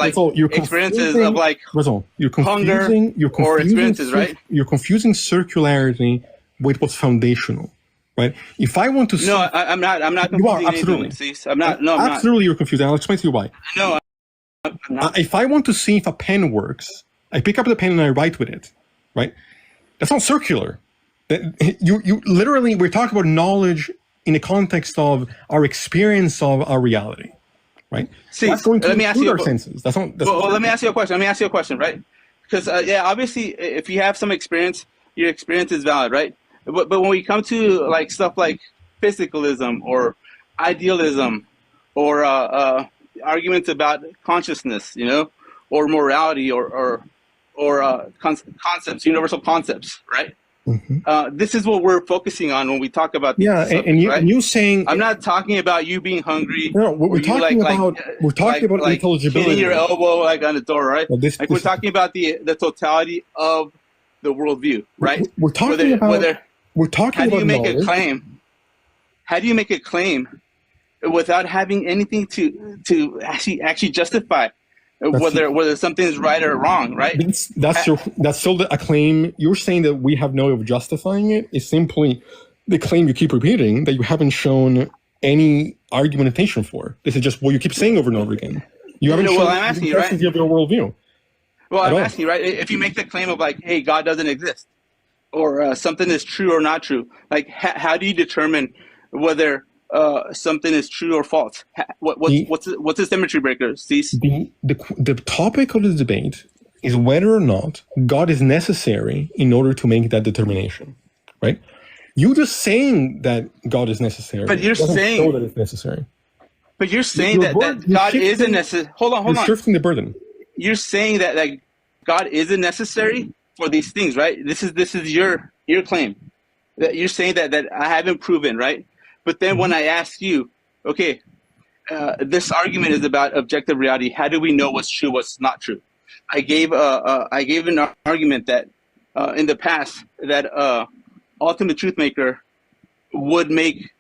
experiences of Rasol, hunger or experiences, right? You're confusing circularity with what's foundational, right? If I want to see... No, I'm not confusing you are, absolutely. I'm not. No, I'm absolutely, you're confusing. I'll explain to you why. No, I'm not. If I want to see if a pen works, I pick up the pen and I write with it, right? That's not circular. You literally, we're talking about knowledge in the context of our experience of our reality. Right. See, that's going to let me ask you. Senses. Let me ask you a question. Right? Because obviously, if you have some experience, your experience is valid, right? But when we come to stuff like physicalism or idealism or arguments about consciousness, or morality or concepts, universal concepts, right? Mm-hmm. This is what we're focusing on when we talk about these subjects, and you saying I'm not talking about you being hungry. No, we're talking about intelligibility. Hitting your elbow on the door, right? Well, we're talking about the totality of the worldview, right? We're talking about. How do you make a claim? How do you make a claim without having anything to actually justify? Whether something is right or wrong, right? That's still a claim. You're saying that we have no way of justifying it. It's simply the claim you keep repeating that you haven't shown any argumentation for. This is just what you keep saying over and over again. You haven't shown I'm asking you, right? Of your worldview. Well, I'm asking you, right? If you make the claim of hey, God doesn't exist, or something is true or not true, how do you determine whether something is true or false? What's the symmetry breaker? Cease. The topic of the debate is whether or not God is necessary in order to make that determination, right? You just saying that God is necessary, but you're saying show that it's necessary. But you're saying that God isn't necessary. Hold on. You're shifting the burden. You're saying that God isn't necessary for these things, right? This is your claim. That you're saying that I haven't proven, right? But then when I ask you, okay, this argument is about objective reality. How do we know what's true, what's not true? I gave an argument that in the past that ultimate truth maker would make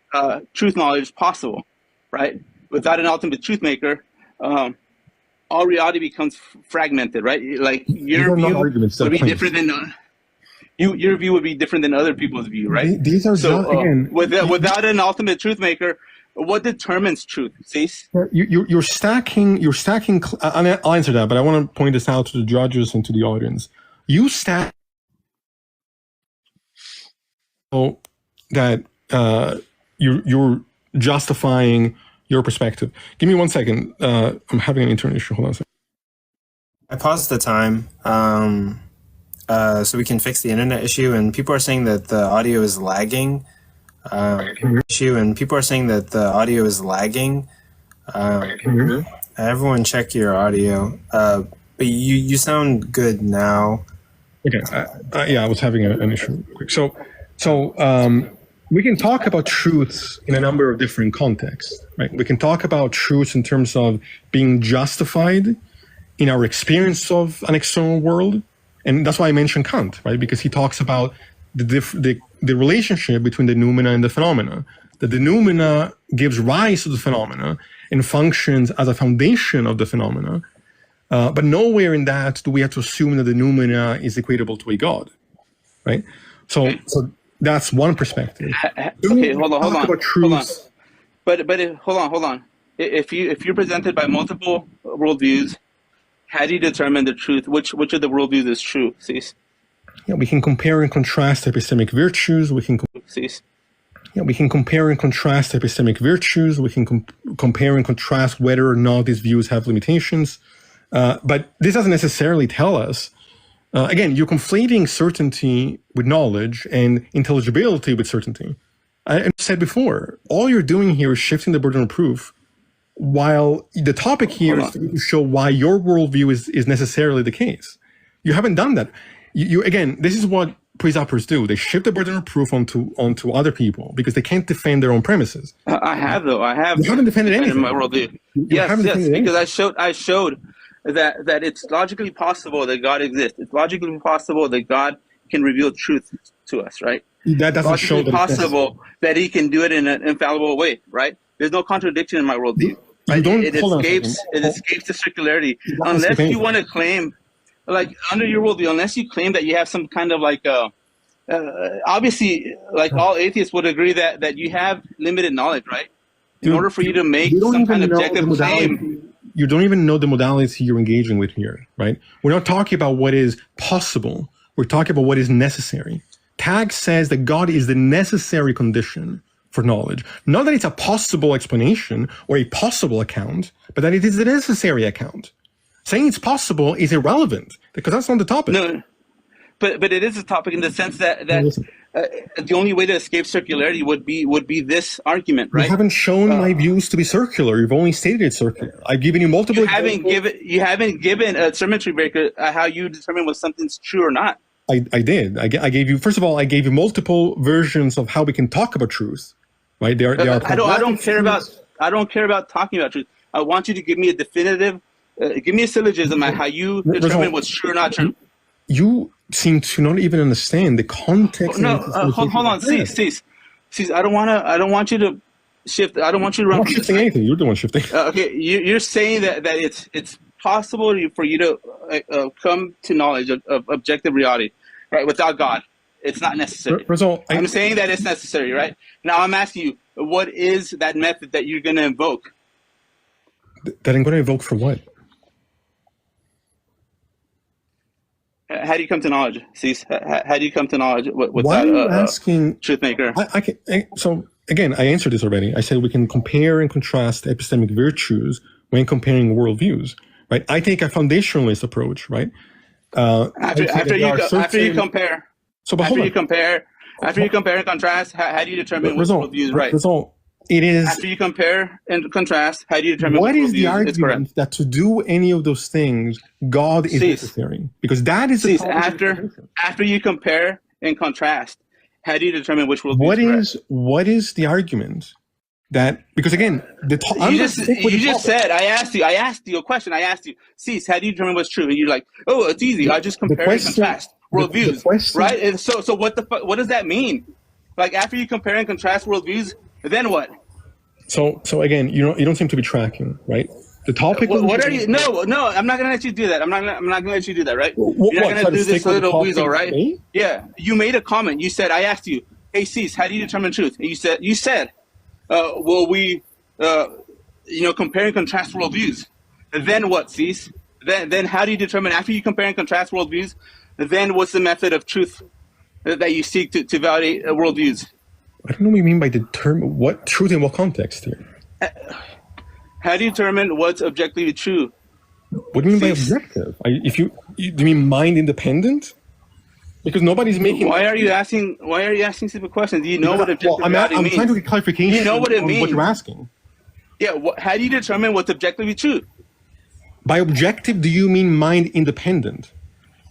truth knowledge possible, right? Without an ultimate truth maker, all reality becomes fragmented, right? Your view would be different than your view would be different than other people's view, right? These are without an ultimate truth maker, what determines truth? Cease? You're stacking. I'll answer that, but I want to point this out to the judges and to the audience. You stack that you're justifying your perspective. Give me 1 second. I'm having an internet issue. Hold on a second. I paused the time so we can fix the internet issue, and people are saying that the audio is lagging. Everyone check your audio. But you sound good now. Okay. I was having an issue. Quick. So we can talk about truths in a number of different contexts, right? We can talk about truths in terms of being justified in our experience of an external world. And that's why I mentioned Kant, right? Because he talks about the relationship between the noumena and the phenomena. that the noumena gives rise to the phenomena and functions as a foundation of the phenomena. But nowhere in that do we have to assume that the noumena is equatable to a God, right? So that's one perspective. Okay, hold on. But hold on. If you're presented by multiple worldviews, how do you determine the truth? Which of the worldviews is true? Cease. Yeah, we can compare and contrast epistemic virtues. We can Cease. Yeah, we can compare and contrast epistemic virtues. We can compare and contrast whether or not these views have limitations. But this doesn't necessarily tell us. Again, you're conflating certainty with knowledge and intelligibility with certainty. I said before, all you're doing here is shifting the burden of proof, while the topic here is to show why your worldview is necessarily the case. You haven't done that. You again, this is what pre-suppers do. They shift the burden of proof onto other people because they can't defend their own premises. I have, though. I have. You haven't defended anything. In my worldview. Yes, because I showed that it's logically possible that God exists. It's logically possible that God can reveal truth to us, right? That doesn't it's show that possible that He can do it in an infallible way, right? There's no contradiction in my worldview. Right? It escapes the circularity. Unless you want to claim, like under your worldview, unless you claim that you have some kind of like, obviously, like all atheists would agree that you have limited knowledge, right? In order for you to make some kind of objective claim. You don't even know the modality you're engaging with here, right? We're not talking about what is possible. We're talking about what is necessary. Tag says that God is the necessary condition for knowledge. Not that it's a possible explanation or a possible account, but that it is the necessary account. Saying it's possible is irrelevant because that's not the topic. No, but it is a topic in the sense that the only way to escape circularity would be this argument, right? You haven't shown my views to be circular. You've only stated it's circular. I've given you multiple. You haven't given a symmetry breaker how you determine whether something's true or not. I did. I gave you. First of all, I gave you multiple versions of how we can talk about truth. Right? They are. I don't care about talking about truth. I want you to give me a definitive. Give me a syllogism on how you determine what's true or not true. You seem to not even understand the context. No, hold on. Cease. I don't want you to shift. I don't want you to run. I'm not shifting anything. You're the one shifting. Okay, you're saying that it's possible for you to come to knowledge of objective reality, right? Without God, it's not necessary. Rasol, I'm saying that it's necessary, right? Now I'm asking you, what is that method that you're going to invoke? That I'm going to invoke for what? How do you come to knowledge? Cease. How do you come to knowledge without Why are you asking, truth maker? So again, I answered this already. I said we can compare and contrast epistemic virtues when comparing worldviews. Right? I take a foundationalist approach. Right? After you compare and contrast, how do you determine which worldview is right? It is after you compare and contrast. How do you determine what is the argument that to do any of those things, God is necessary? Because that is after you compare and contrast. How do you determine which worldview is correct? What is the argument that? Because again, you just said I asked you a question. I asked you, Cease, how do you determine what's true? And you're like, oh, it's easy. I just compare and contrast worldviews, right? And so what the fuck? What does that mean? Like after you compare and contrast worldviews, then what? So again, you don't seem to be tracking, right? The topic. What are you? No, I'm not gonna let you do that. I'm not gonna let you do that, right? You're not gonna do this little weasel, right? Yeah. You made a comment. You said I asked you, hey, Cease, how do you determine truth? And you said, well, we, compare and contrast worldviews. And then what, Cease? Then how do you determine after you compare and contrast worldviews? Then what's the method of truth that you seek to validate worldviews? I don't know what you mean by determine what truth in what context here. How do you determine what's objectively true? What do you mean by objective? Do you mean mind independent? Because nobody's making. Why are you asking simple questions? Do you know what objective reality means? I'm trying to get clarification. You know what it means. What you're asking. Yeah. How do you determine what's objectively true? By objective, do you mean mind independent?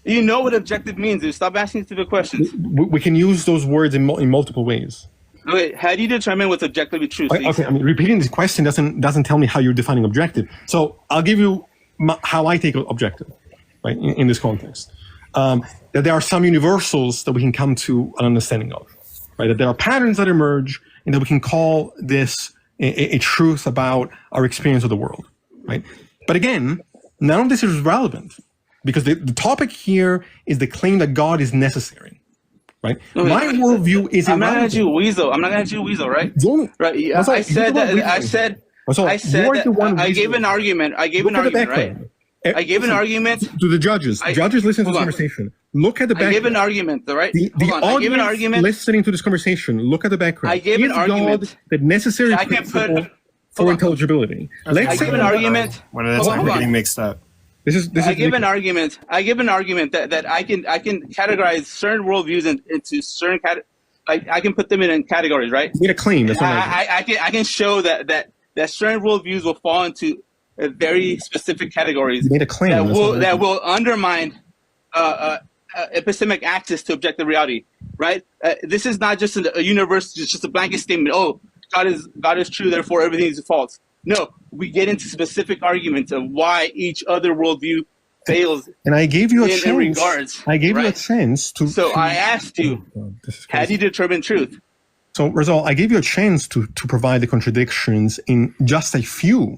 You know what objective means. Dude. Stop asking stupid questions. We can use those words in multiple ways. Okay, how do you determine what's objectively true? Okay, repeating this question doesn't tell me how you're defining objective. So I'll give you how I take objective, right? In this context, that there are some universals that we can come to an understanding of, right? That there are patterns that emerge and that we can call this a truth about our experience of the world, right? But again, none of this is relevant because the topic here is the claim that God is necessary, right? My worldview is I'm not irrelevant. gonna let you weasel. I'm not gonna let you weasel, right? Right. Yeah, Rasol, I said that. I said. I said that. I gave an argument. I gave an argument, right? I gave an argument to the judges. Judges listen to this conversation. Look at the background. I gave an argument, right? The I gave an argument. Listening to this conversation, look at the background. I gave an argument. God the necessary principle for intelligibility. I gave an argument. One of that's getting mixed up. I give an argument. I give an argument that I can categorize certain worldviews into certain I can put them in categories, right? You made a claim. That's what I can show that certain worldviews will fall into very specific categories. You made a claim that will undermine epistemic access to objective reality, right? This is not just a universe, just a blanket statement. Oh, God is true, therefore everything is false. No, we get into specific arguments of why each other worldview fails. And I gave you a chance. In regards, I gave you a chance to. So I asked you, how do you determine truth? So, Rasol, I gave you a chance to provide the contradictions in just a few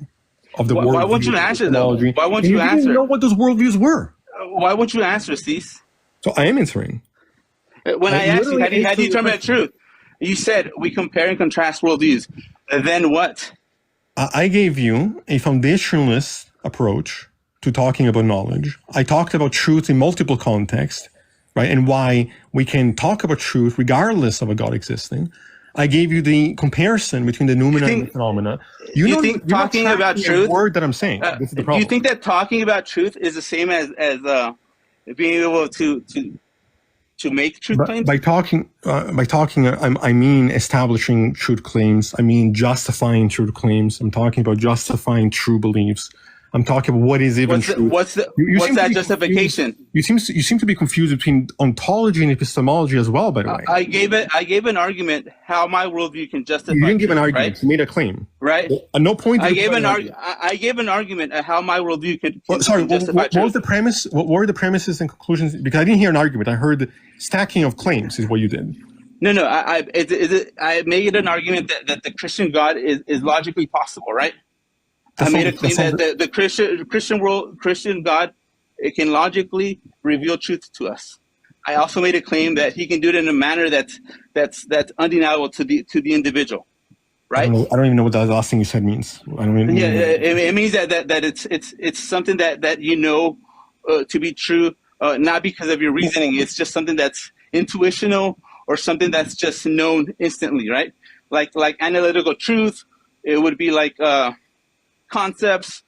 of the worldviews. Why won't you answer though? Why won't you answer? You didn't know what those worldviews were. Why won't you answer, Cease? So I am answering. When I asked you, how do you determine the truth? You said we compare and contrast worldviews. Then what? I gave you a foundationalist approach to talking about knowledge. I talked about truth in multiple contexts, right? And why we can talk about truth regardless of a God existing. I gave you the comparison between the noumena and the phenomena. You think talking about truth? Word that I'm saying. This is the problem. Do you think that talking about truth is the same as being able to make truth claims? By talking, I mean establishing truth claims. I mean justifying truth claims. I'm talking about justifying true beliefs. I'm talking about what is even true. What's that justification? You seem to be confused between ontology and epistemology as well. By the way, I gave an argument how my worldview can justify. You didn't give an truth, argument. Right? You made a claim. Right. At no point. I gave an argument at how my worldview can justify what was the premise? What were the premises and conclusions? Because I didn't hear an argument. I heard stacking of claims is what you did. No. I made an argument that the Christian God is logically possible, right? I made a claim that the Christian God, it can logically reveal truth to us. I also made a claim that he can do it in a manner that's undeniable to the individual, right? I don't even know what that last thing you said means. I don't even. Yeah, it means that it's something that you know to be true, not because of your reasoning. It's just something that's intuitional or something that's just known instantly, right? Like analytical truth, it would be like. Concepts,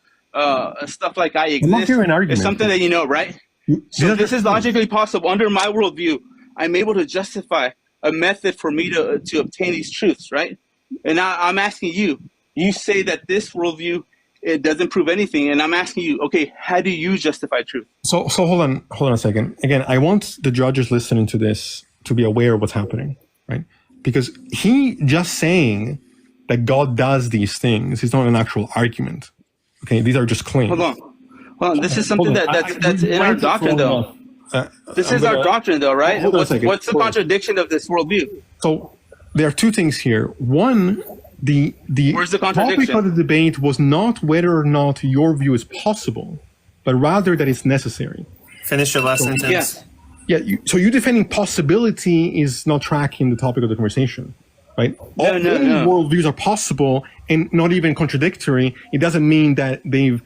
stuff like I exist. I'm not hearing an argument. It's something that you know, right? So this is logically possible. Under my worldview, I'm able to justify a method for me to obtain these truths, right? And now I'm asking you. You say that this worldview it doesn't prove anything, and I'm asking you, okay, how do you justify truth? So hold on a second. Again, I want the judges listening to this to be aware of what's happening, right? Because he just saying that God does these things is not an actual argument. Okay, these are just claims. Hold on. This is something that's in our doctrine, though. This is our doctrine, though, right? What's the contradiction of this worldview? So there are two things here. One, where's the contradiction? topic of the debate was not whether or not your view is possible, but rather that it's necessary. Finish your last sentence. Yeah. So you defending possibility is not tracking the topic of the conversation. Right? No. Worldviews are possible and not even contradictory. It doesn't mean that they've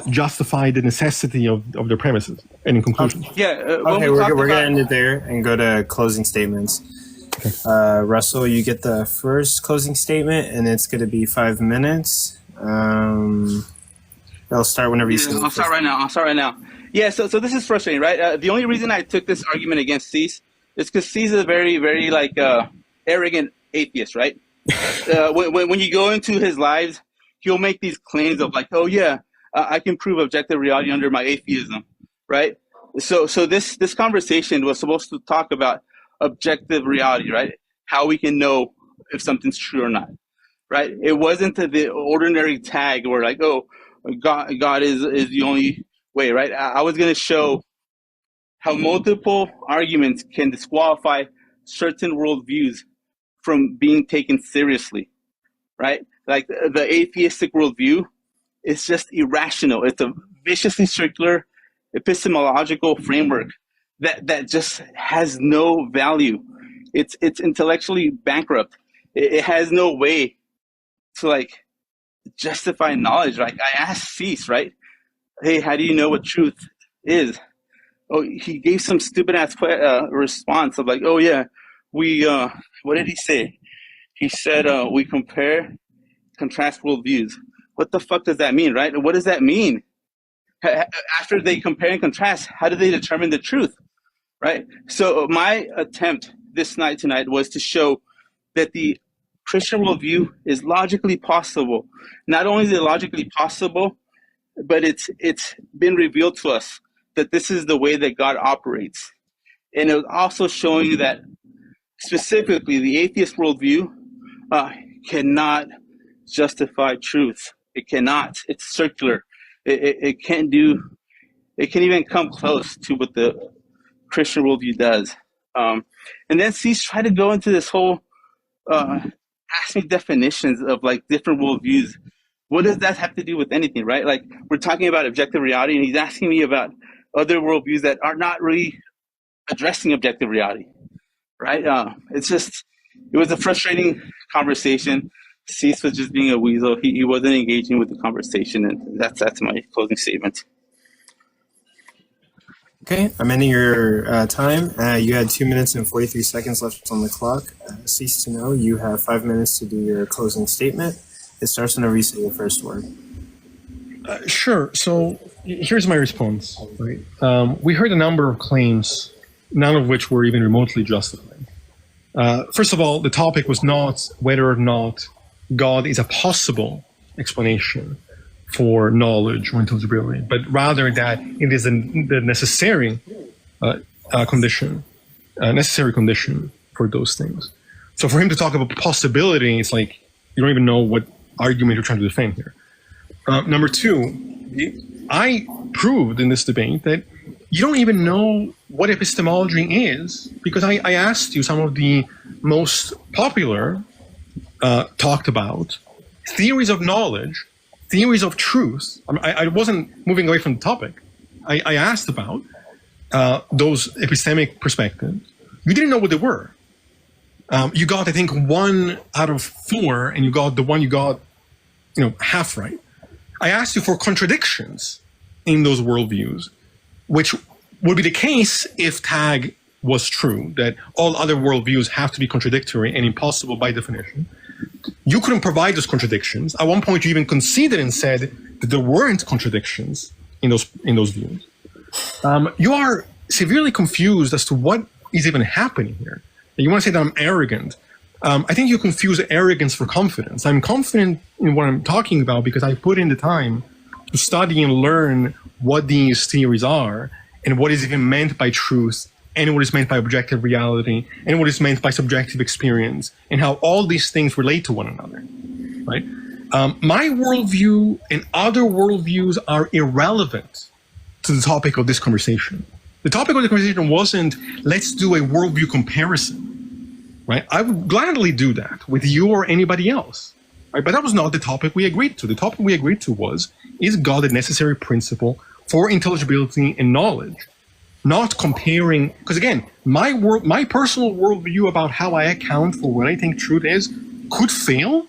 justified the necessity of their premises and in conclusion. We're going to end it there and go to closing statements. Okay. Russell, you get the first closing statement, and it's going to be 5 minutes. I'll start whenever you say. I'll start right now. Yeah. So this is frustrating, right? The only reason I took this argument against Cease is because Cease is a very, very arrogant atheist, right? When you go into his lives, he'll make these claims of like, oh yeah, I can prove objective reality under my atheism, right? So this conversation was supposed to talk about objective reality, right? How we can know if something's true or not, right? It wasn't the ordinary tag where like, oh, God is the only way, right? I was going to show how multiple arguments can disqualify certain worldviews from being taken seriously, right? Like the atheistic worldview is just irrational. It's a viciously circular epistemological framework that just has no value. It's intellectually bankrupt. It has no way to like justify knowledge. Like I asked Cease, right? Hey, how do you know what truth is? Oh, he gave some stupid ass response of like, oh yeah, we what did he say? He said we contrast worldviews. What the fuck does that mean, right? What does that mean? After they compare and contrast, how do they determine the truth, right? So my attempt tonight was to show that the Christian worldview is logically possible. Not only is it logically possible, but it's been revealed to us that this is the way that God operates. And it was also showing that specifically the atheist worldview cannot justify truth. It cannot. It's circular. It can't even come close to what the Christian worldview does. And then Cease tried to go into this whole ask me definitions of like different worldviews. What does that have to do with anything, right? Like we're talking about objective reality, and he's asking me about other worldviews that are not really addressing objective reality, right? It was a frustrating conversation. Cease was just being a weasel. He wasn't engaging with the conversation, and that's my closing statement. Okay, I'm ending your time. You had 2 minutes and 43 seconds left on the clock. Ceasetoknow, you have 5 minutes to do your closing statement. It starts whenever you say your first word. Sure. So here's my response. Right? We heard a number of claims, none of which were even remotely justified. First of all, the topic was not whether or not God is a possible explanation for knowledge or intelligibility, but rather that it is the necessary condition for those things. So for him to talk about possibility, it's like you don't even know what argument you're trying to defend here. Number two, I proved in this debate that you don't even know what epistemology is, because I asked you some of the most popular talked about theories of knowledge, theories of truth. I wasn't moving away from the topic. I asked about those epistemic perspectives. You didn't know what they were. You got, I think, 1 out of 4, and you got the one you got, half right. I asked you for contradictions in those worldviews, which would be the case if tag was true, that all other worldviews have to be contradictory and impossible by definition. You couldn't provide those contradictions. At one point, you even conceded and said that there weren't contradictions in those views. You are severely confused as to what is even happening here. And you want to say that I'm arrogant. I think you confuse arrogance for confidence. I'm confident in what I'm talking about because I put in the time to study and learn what these theories are and what is even meant by truth and what is meant by objective reality and what is meant by subjective experience and how all these things relate to one another, right? My worldview and other worldviews are irrelevant to the topic of this conversation. The topic of the conversation wasn't, let's do a worldview comparison, right? I would gladly do that with you or anybody else, right? But that was not the topic we agreed to. The topic we agreed to was, is God a necessary principle for intelligibility and knowledge? Not comparing, because again, my personal worldview about how I account for what I think truth is could fail,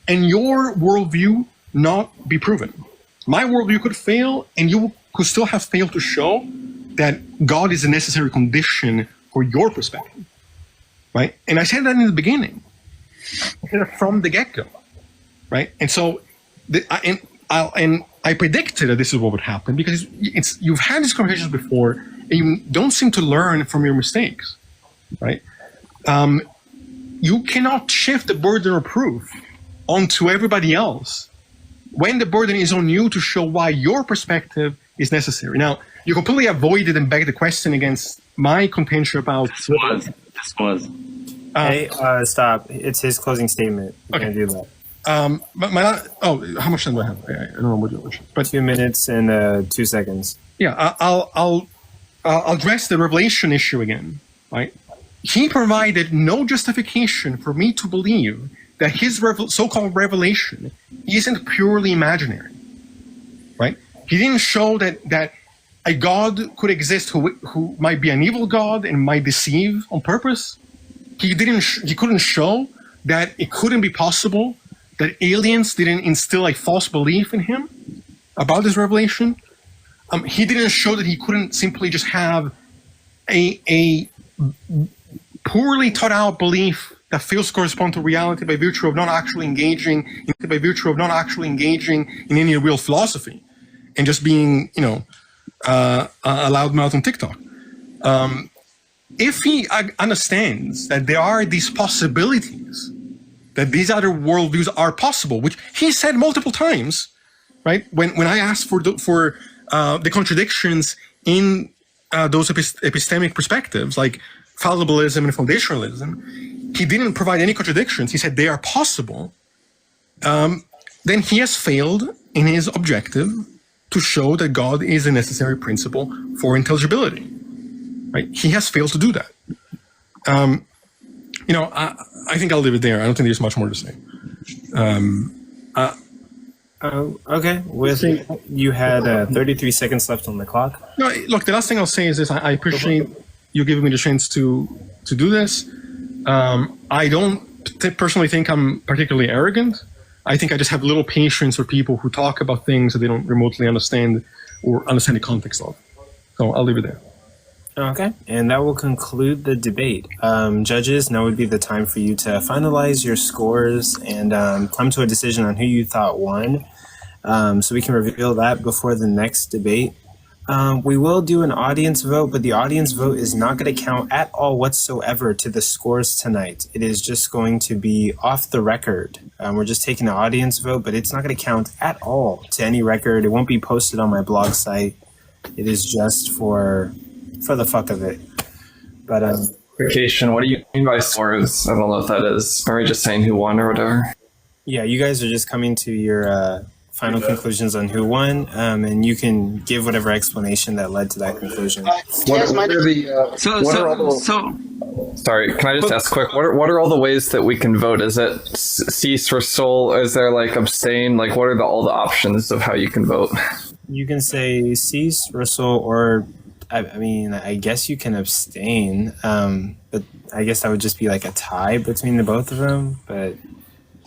and your worldview not be proven. My worldview could fail, and you could still have failed to show that God is a necessary condition for your perspective, right? And I said that in the beginning, I said that from the get-go, right? And so, I predicted that this is what would happen because you've had these conversations before, and you don't seem to learn from your mistakes, right? You cannot shift the burden of proof onto everybody else when the burden is on you to show why your perspective is necessary. Now, you completely avoided and begged the question against my contention about... This was. Hey, stop. It's his closing statement. You can't do that. How much time do I have? I don't know what you but 2 minutes and 2 seconds. Yeah, I'll address the revelation issue again, right? he provided no justification for me to believe that his so-called revelation isn't purely imaginary, right? He didn't show that a God could exist who might be an evil God and might deceive on purpose. He couldn't show that it couldn't be possible that aliens didn't instill a false belief in him about this revelation. He didn't show that he couldn't simply just have a poorly thought out belief that fails to correspond to reality by virtue of not actually engaging in any real philosophy and just being, a loudmouth on TikTok. If he understands that there are these possibilities, that these other worldviews are possible, which he said multiple times, right? When I asked for the contradictions in those epistemic perspectives, like fallibilism and foundationalism, he didn't provide any contradictions. He said they are possible. Then he has failed in his objective to show that God is a necessary principle for intelligibility. Right? He has failed to do that. I think I'll leave it there. I don't think there's much more to say. Okay. You had 33 seconds left on the clock. No, look, the last thing I'll say is this. I appreciate you giving me the chance to do this. I don't personally think I'm particularly arrogant. I think I just have little patience for people who talk about things that they don't remotely understand or understand the context of. So I'll leave it there. Okay, and that will conclude the debate. Judges, now would be the time for you to finalize your scores and come to a decision on who you thought won. So we can reveal that before the next debate. We will do an audience vote, but the audience vote is not going to count at all whatsoever to the scores tonight. It is just going to be off the record. We're just taking an audience vote, but it's not going to count at all to any record. It won't be posted on my blog site. It is just for the fuck of it. But Vacation, what do you mean by scores? I don't know what that is. Are we just saying who won or whatever? yeah, you guys are just coming to your final conclusions on who won, and you can give whatever explanation that led to that conclusion. Sorry, can I just ask quick? What are all the ways that we can vote? Is it cease, Rasol? Is there like abstain? Like what are all the options of how you can vote? You can say cease, Rasol, or I guess you can abstain, but I guess that would just be like a tie between the both of them. But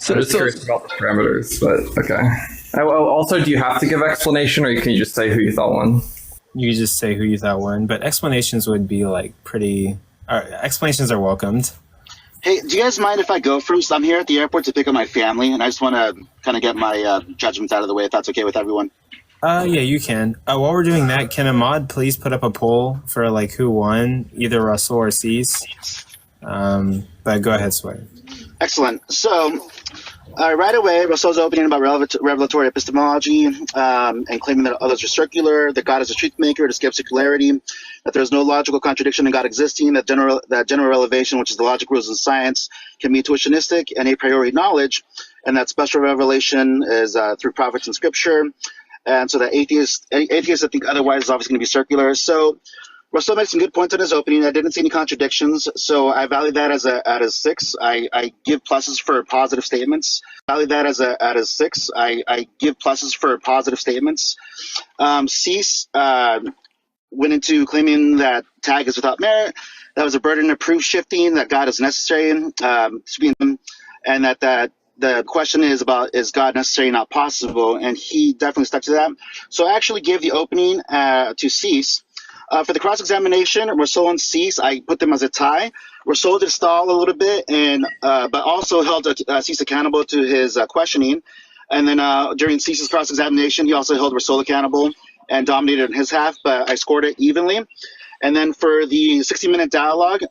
I'm just curious about the parameters, but okay. Also, do you have to give explanation, or can you just say who you thought won? You just say who you thought won, but explanations would be like explanations are welcomed. Hey, do you guys mind if I go first? I'm here at the airport to pick up my family, and I just want to kind of get my judgments out of the way, if that's okay with everyone. Yeah, you can. While we're doing that, can Ahmad please put up a poll for like who won, either Rasol or Cease? But go ahead, Sway. Excellent. So, right away, Rasol's opening about revelatory epistemology and claiming that others are circular, that God is a truth maker, to skip circularity, that there's no logical contradiction in God existing, that general revelation, which is the logic rules in science, can be intuitionistic and a priori knowledge, and that special revelation is through prophets and scripture. And so that atheists that think otherwise is obviously going to be circular. So Rasol made some good points in his opening. I didn't see any contradictions, so I value that as a 6. I give pluses for positive statements. I give pluses for positive statements. Cease went into claiming that tag is without merit. That was a burden of proof shifting, that God is necessary, and that the question is God necessary, not possible, and he definitely stuck to that. So I actually gave the opening to Cease. For the cross-examination, Rasol and Cease, I put them as a tie. Rasol did stall a little bit, but also held Cease accountable to his questioning. And then during Cease's cross-examination, he also held Rasol accountable and dominated in his half, but I scored it evenly. And then for the 60-minute dialogue,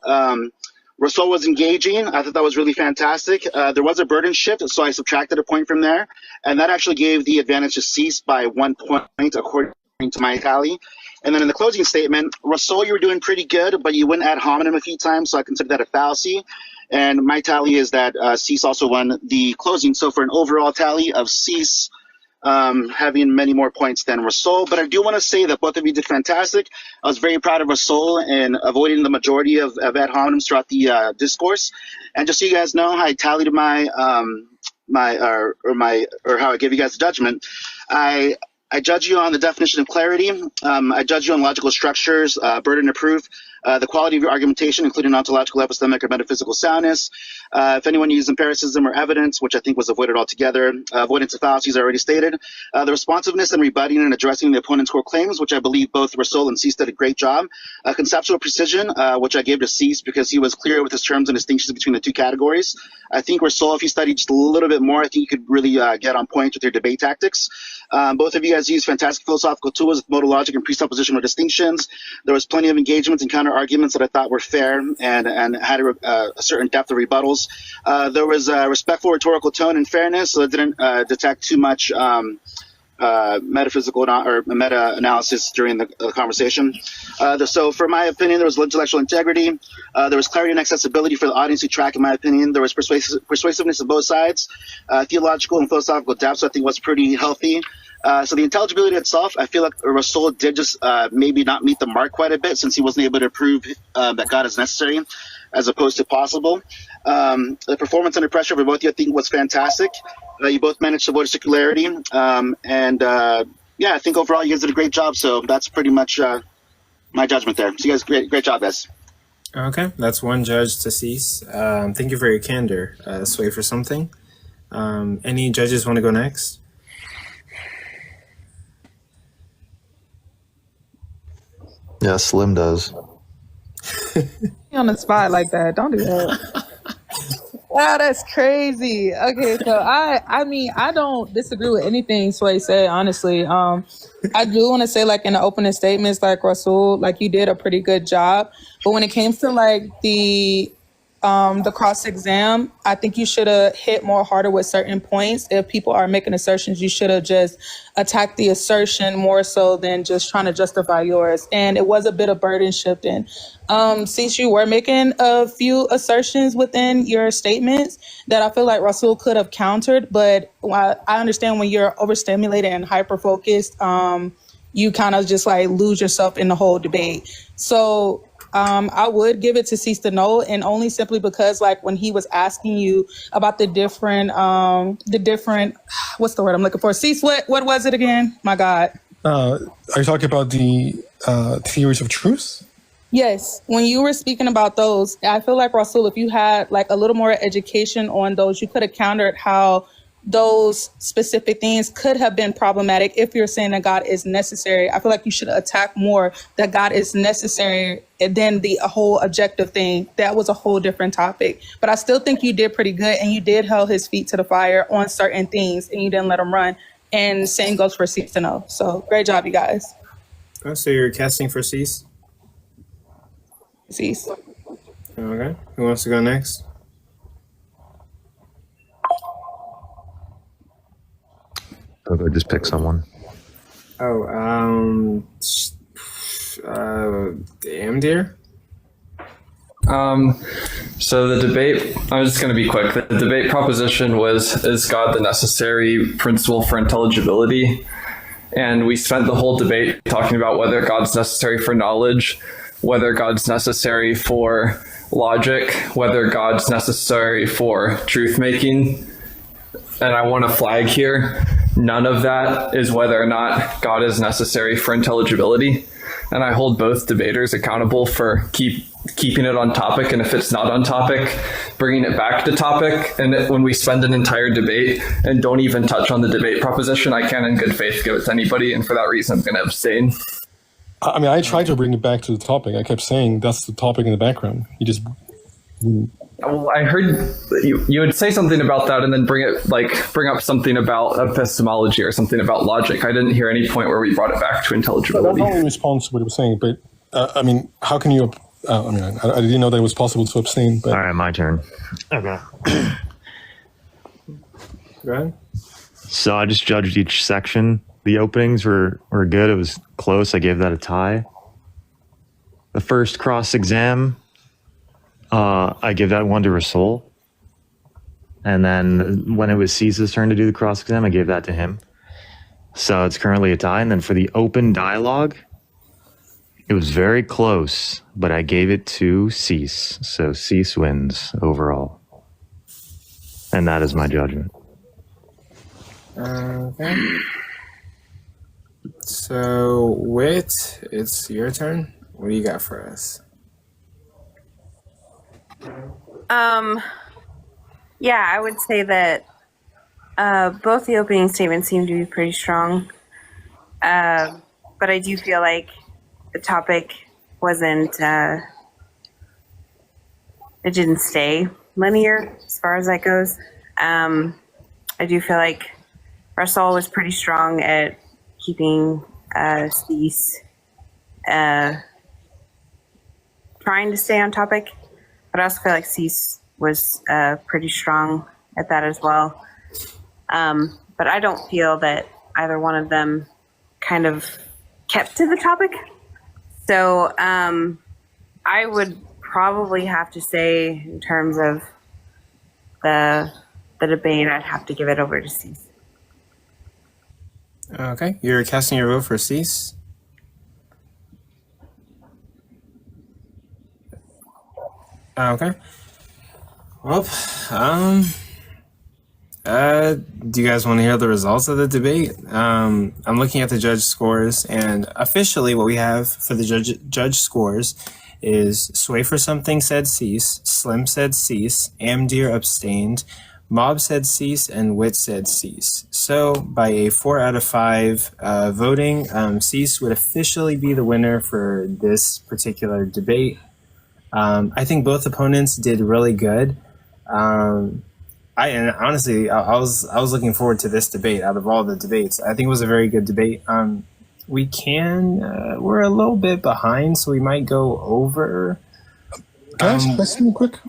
Rasol was engaging. I thought that was really fantastic. There was a burden shift, so I subtracted a point from there. And that actually gave the advantage to Cease by 1 point, according to my tally. And then in the closing statement, Rasol, you were doing pretty good, but you went ad hominem a few times, so I consider that a fallacy. And my tally is that Cease also won the closing. So for an overall tally of Cease having many more points than Rasol. But I do want to say that both of you did fantastic. I was very proud of Rasol in avoiding the majority of ad hominems throughout the discourse. And just so you guys know, how I tallied my how I give you guys a judgment. I judge you on the definition of clarity. I judge you on logical structures, burden of proof, the quality of your argumentation, including ontological, epistemic, or metaphysical soundness. If anyone used empiricism or evidence, which I think was avoided altogether, avoidance of fallacies I already stated, the responsiveness in rebutting and addressing the opponent's core claims, which I believe both Rasol and Cease did a great job. Conceptual precision, which I gave to Cease because he was clear with his terms and distinctions between the two categories. I think Rasol, if he studied just a little bit more, I think you could really get on point with your debate tactics. Both of you guys used fantastic philosophical tools with modal logic and presuppositional distinctions. There was plenty of engagements and counter arguments that I thought were fair and had a certain depth of rebuttals. There was a respectful rhetorical tone and fairness, so it didn't detect too much metaphysical or meta-analysis during the conversation. So for my opinion, there was intellectual integrity. There was clarity and accessibility for the audience to track, in my opinion. There was persuasiveness on both sides. Theological and philosophical depth, so I think was pretty healthy. So the intelligibility itself, I feel like Rasol did just maybe not meet the mark quite a bit since he wasn't able to prove that God is necessary as opposed to possible. The performance under pressure for both of you, I think, was fantastic. You both managed to avoid circularity. Yeah, I think overall you guys did a great job. So that's pretty much my judgment there. So you guys, great job, guys. Okay, that's one judge to Cease. Thank you for your candor. Sway for something. Any judges want to go next? Yeah, Slim does. On the spot like that. Don't do that. Wow, that's crazy. Okay, so I mean, I don't disagree with anything Sway said, honestly. I do want to say, like, in the opening statements, like, Rasol, like, you did a pretty good job. But when it came to, like, the cross-exam, I think you should have hit more harder with certain points. If people are making assertions, you should have just attacked the assertion more so than just trying to justify yours. And it was a bit of burden shifting. Since you were making a few assertions within your statements that I feel like Rasol could have countered, but I understand when you're overstimulated and hyper-focused, you kind of just like lose yourself in the whole debate. So I would give it to Ceasetoknow, and only simply because, like, when he was asking you about the different, what's the word I'm looking for? Cease, what was it again? My God. Are you talking about the theories of truth? Yes. When you were speaking about those, I feel like, Rasol, if you had like a little more education on those, you could have countered how those specific things could have been problematic if you're saying that God is necessary. I feel like you should attack more that God is necessary than the whole objective thing. That was a whole different topic. But I still think you did pretty good, and you did hold his feet to the fire on certain things, and you didn't let him run. And same goes for Ceasetoknow. So great job, you guys. Oh, so you're casting for Cease? Cease. Okay. Who wants to go next? Okay, just pick someone. Oh, damn dear. So the debate, I'm just going to be quick. The debate proposition was, is God the necessary principle for intelligibility? And we spent the whole debate talking about whether God's necessary for knowledge, whether God's necessary for logic, whether God's necessary for truth-making. And I want to flag here, none of that is whether or not God is necessary for intelligibility. And I hold both debaters accountable for keeping it on topic, and if it's not on topic, bringing it back to topic. And when we spend an entire debate and don't even touch on the debate proposition, I can in good faith give it to anybody, and for that reason I'm going to abstain. I mean, I tried to bring it back to the topic. I kept saying that's the topic in the background. You just... Well, I heard you would say something about that and then bring up something about epistemology or something about logic. I didn't hear any point where we brought it back to intelligibility. That's not in response to what he was saying, but I mean, how can you... I mean, I didn't know that it was possible to abstain. But... All right, my turn. Okay. Go ahead. So I just judged each section. The openings were good. It was close. I gave that a tie. The first cross-exam, I give that one to Rasol. And then when it was Cease's turn to do the cross-exam, I gave that to him. So it's currently a tie. And then for the open dialogue, it was very close, but I gave it to Cease. So Cease wins overall. And that is my judgment. Okay. So, Wit, it's your turn. What do you got for us? Yeah, I would say that both the opening statements seem to be pretty strong. But I do feel like the topic wasn't, it didn't stay linear as far as that goes. I do feel like Rasol was pretty strong at keeping Cease trying to stay on topic, but I also feel like Cease was pretty strong at that as well. But I don't feel that either one of them kind of kept to the topic. So I would probably have to say, in terms of the debate, I'd have to give it over to Cease. Okay, you're casting your vote for Cease. Okay. Well, do you guys want to hear the results of the debate? I'm looking at the judge scores, and officially what we have for the judge scores is Sway for Something said Cease, Slim said Cease, Amdir abstained, Mob said Cease, and Wit said Cease. So by a 4 out of 5 voting, Cease would officially be the winner for this particular debate. I think both opponents did really good. And honestly, I was looking forward to this debate. Out of all the debates, I think it was a very good debate. We're a little bit behind, so we might go over. Can I ask a question quick?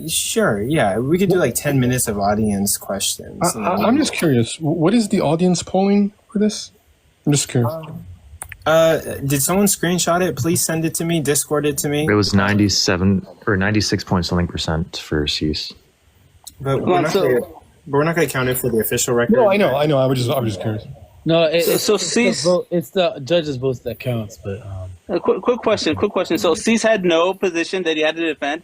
Sure, yeah. We could do like 10 minutes of audience questions. I'm just curious. What is the audience polling for this? I'm just curious. Did someone screenshot it? Please send it to me. Discord it to me. It was 97 or 96 point something % for Cease. But we're not going to count it for the official record. No, I know. I was just curious. No, Cease. It's the judges' votes that counts. But quick question. So Cease had no position that he had to defend.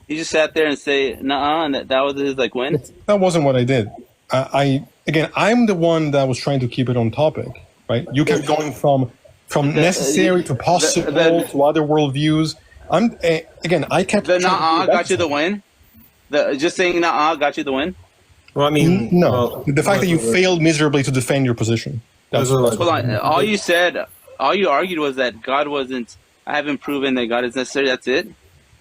He just sat there and say, "Nuh-uh," and that was his win. That wasn't what I did. I'm the one that was trying to keep it on topic, right? You kept going from necessary to possible to other worldviews. I kept. The "nuh-uh" got you the win. Just saying "nuh-uh" got you the win. Well, I mean, no. The fact that you failed miserably to defend your position. Hold on. All you argued was that God wasn't. I haven't proven that God is necessary. That's it.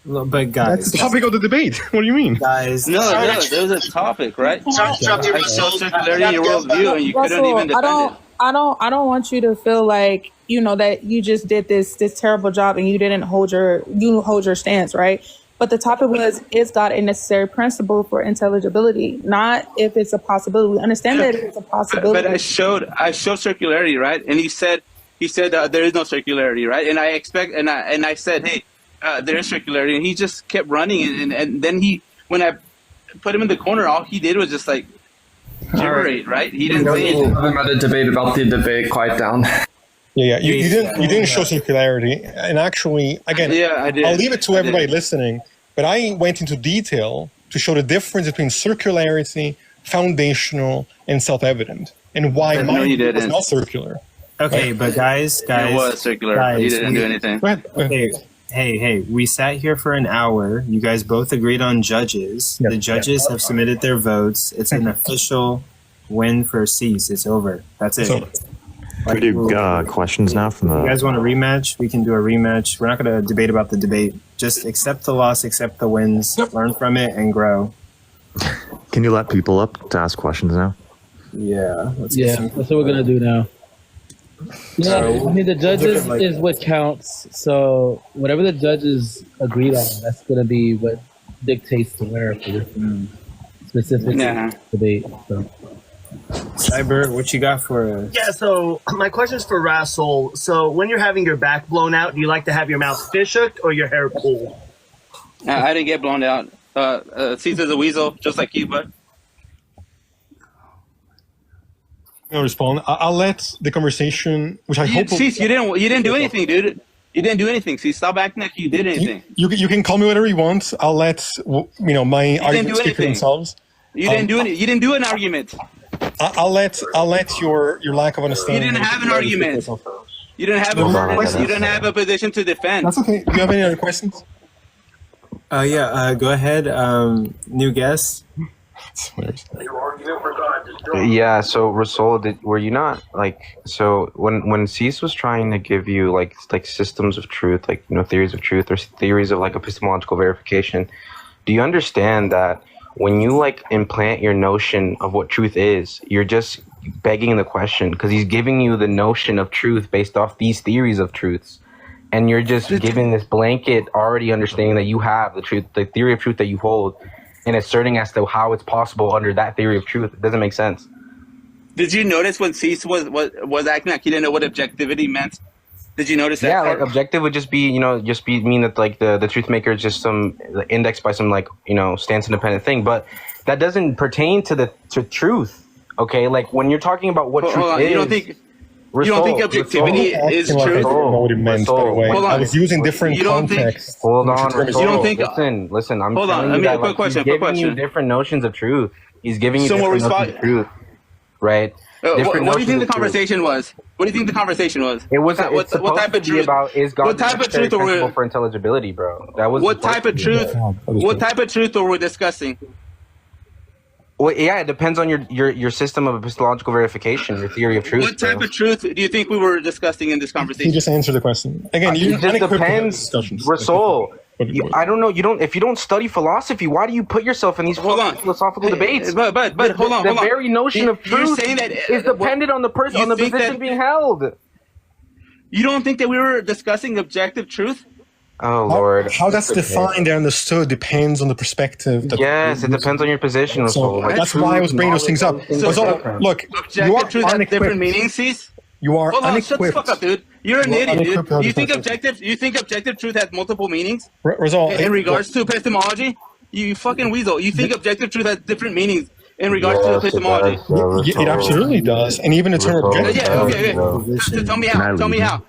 But guys, that's the topic of the debate. What do you mean, guys? No, there was a topic, right? I saw circularity in your worldview, and you couldn't even defend it. I don't want you to feel like that you just did this terrible job and you didn't hold your stance, right? But the topic was, is God a necessary principle for intelligibility? Not if it's a possibility. We understand that it's a possibility. But I showed circularity, right? And he said there is no circularity, right? And I said, hey, there is circularity, and he just kept running, and then when I put him in the corner, all he did was just gyrate, right? He didn't say anything. About a debate about the debate. Quiet down. Yeah. You didn't show circularity, and actually, again, I did. I'll leave it to everybody listening. But I went into detail to show the difference between circularity, foundational, and self-evident, and why mine is not circular. Okay, right? But guys, it was circular. Guys, you didn't do anything. Okay. Hey, we sat here for an hour. You guys both agreed on judges. Yep. The judges have submitted their votes. It's an official win for Cease. It's over. That's it. Can we do questions now from the... You guys want a rematch? We can do a rematch. We're not going to debate about the debate. Just accept the loss, accept the wins, learn from it, and grow. Can you let people up to ask questions now? Yeah. That's what we're going to do now. Yeah, the judges is what counts. So whatever the judges agreed on, that's going to be what dictates the winner for this specific debate. So. Cyber, what you got for us? Yeah, so my question is for Rasol. So when you're having your back blown out, do you like to have your mouth fishhooked or your hair pulled? I didn't get blown out. Cease is a weasel, just like you, bud. I'll respond. I'll let the conversation, which I hope. Cease, you didn't do anything, dude. You didn't do anything. Cease, stop acting like you did anything. You can call me whatever you want. I'll let my arguments speak for themselves. You didn't do any. You didn't do an argument. I'll let your lack of understanding. You didn't have an argument. You didn't have a. You didn't have a position to defend. That's okay. Do you have any other questions? Yeah. Go ahead. New guest. Yeah, so Rasol, were you not so when Cease was trying to give you like systems of truth, theories of truth or theories of epistemological verification, do you understand that when you implant your notion of what truth is, you're just begging the question, because he's giving you the notion of truth based off these theories of truths, and you're just giving this blanket already understanding that you have the truth, the theory of truth that you hold, and asserting as to how it's possible under that theory of truth. It doesn't make sense. Did you notice when Cease was acting like he didn't know what objectivity meant? Did you notice that? Yeah, objective would just be, mean that the truth maker is just some indexed by some stance independent thing, but that doesn't pertain to truth. Okay, when you're talking about what truth is, you don't think objectivity is truth? I don't know what it meant, by the way. I was using different contexts. Hold on, you don't think? Listen. I'm hold telling on. you that Quick he's giving you different notions of truth. He's giving you different notions of truth, right? What do you think the conversation was? What do you think the conversation was? It was what type of truth about is God what type of truth principle for intelligibility, bro? That was what type of truth? What type of truth were we discussing? Well, yeah, it depends on your system of epistemological verification, your theory of truth. What type of truth do you think we were discussing in this conversation? You just answered the question. Again, it just depends. Rasol, I don't know. If you don't study philosophy, why do you put yourself in these philosophical debates? But hold on. The very notion of truth is dependent on the person, on the position being held. You don't think that we were discussing objective truth? Oh, Lord. How that's defined and understood depends on the perspective. Yes, it depends on your position. So that's why I was bringing those things up. Look, objective truth has different meanings, Cease? You are Hold on, unequipped. shut the fuck up, dude. You're an idiot, dude. You think objective truth has multiple meanings? Rasol, in regards to epistemology? You fucking weasel. You think objective truth has different meanings in regards to epistemology? It absolutely does. And even the term objective. Yeah, okay. So tell me how. Tell me how.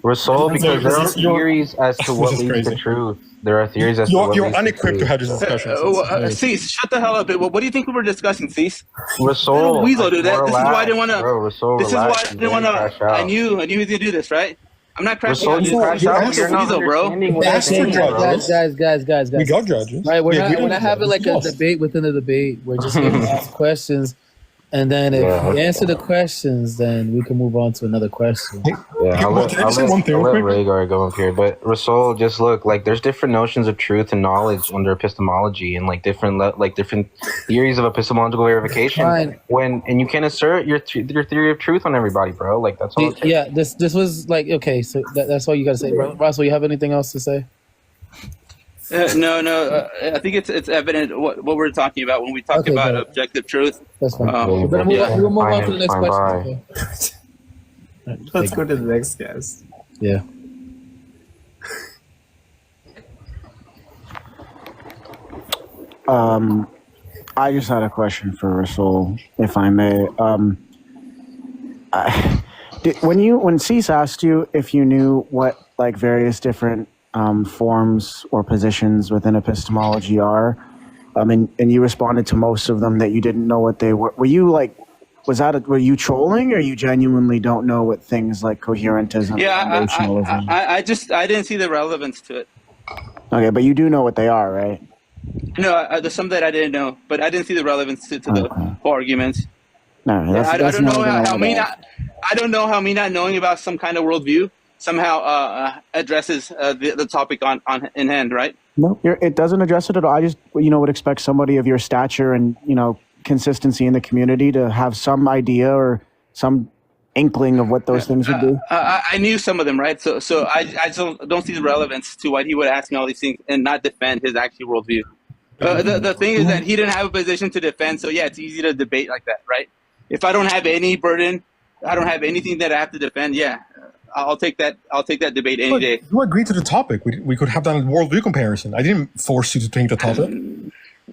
Rasol, because there are theories as to what leads to truth. There are theories as to what You're unequipped to have this discussion. Cease, shut the hell up. What do you think we were discussing, Cease? Rasol, weasel, dude. This is why I didn't want to. This is why I didn't want to. I knew he was going to do this, right? I'm not crashing Rasol, out. you crash out. You're not weasel, bro. Guys. We got judges. Right, we're not having like a debate within a debate. We're just going to ask questions. And then if you answer the questions, then we can move on to another question. I'll let Rhaegar go up here. But Rasol, just look, there's different notions of truth and knowledge under epistemology, and different theories of epistemological verification. And you can't assert your theory of truth on everybody, bro. That's all. Yeah, this was okay. So that's all you gotta say, bro. Rasol, you have anything else to say? No. I think it's evident what we're talking about when we talk about objective truth. That's fine. We'll move on to the next question. Let's go to the next guest. Yeah. I just had a question for Rasol, if I may. When Cease asked you if you knew what various different forms or positions within epistemology are, and you responded to most of them that you didn't know what they were. Were you were you trolling, or you genuinely don't know what things like coherentism? Yeah, I didn't see the relevance to it. Okay, but you do know what they are, right? No, there's some that I didn't know, but I didn't see the relevance to the arguments. No, I don't know how me not knowing about some kind of worldview somehow addresses the topic in hand, right? No, it doesn't address it at all. I just would expect somebody of your stature and consistency in the community to have some idea or some inkling of what those things would be. I knew some of them, right? So I don't see the relevance to why he would ask me all these things and not defend his actual worldview. The thing is that he didn't have a position to defend, so yeah, it's easy to debate like that, right? If I don't have any burden, I don't have anything that I have to defend, yeah, I'll take that debate any day. You agreed to the topic. We could have done a worldview comparison. I didn't force you to take the topic.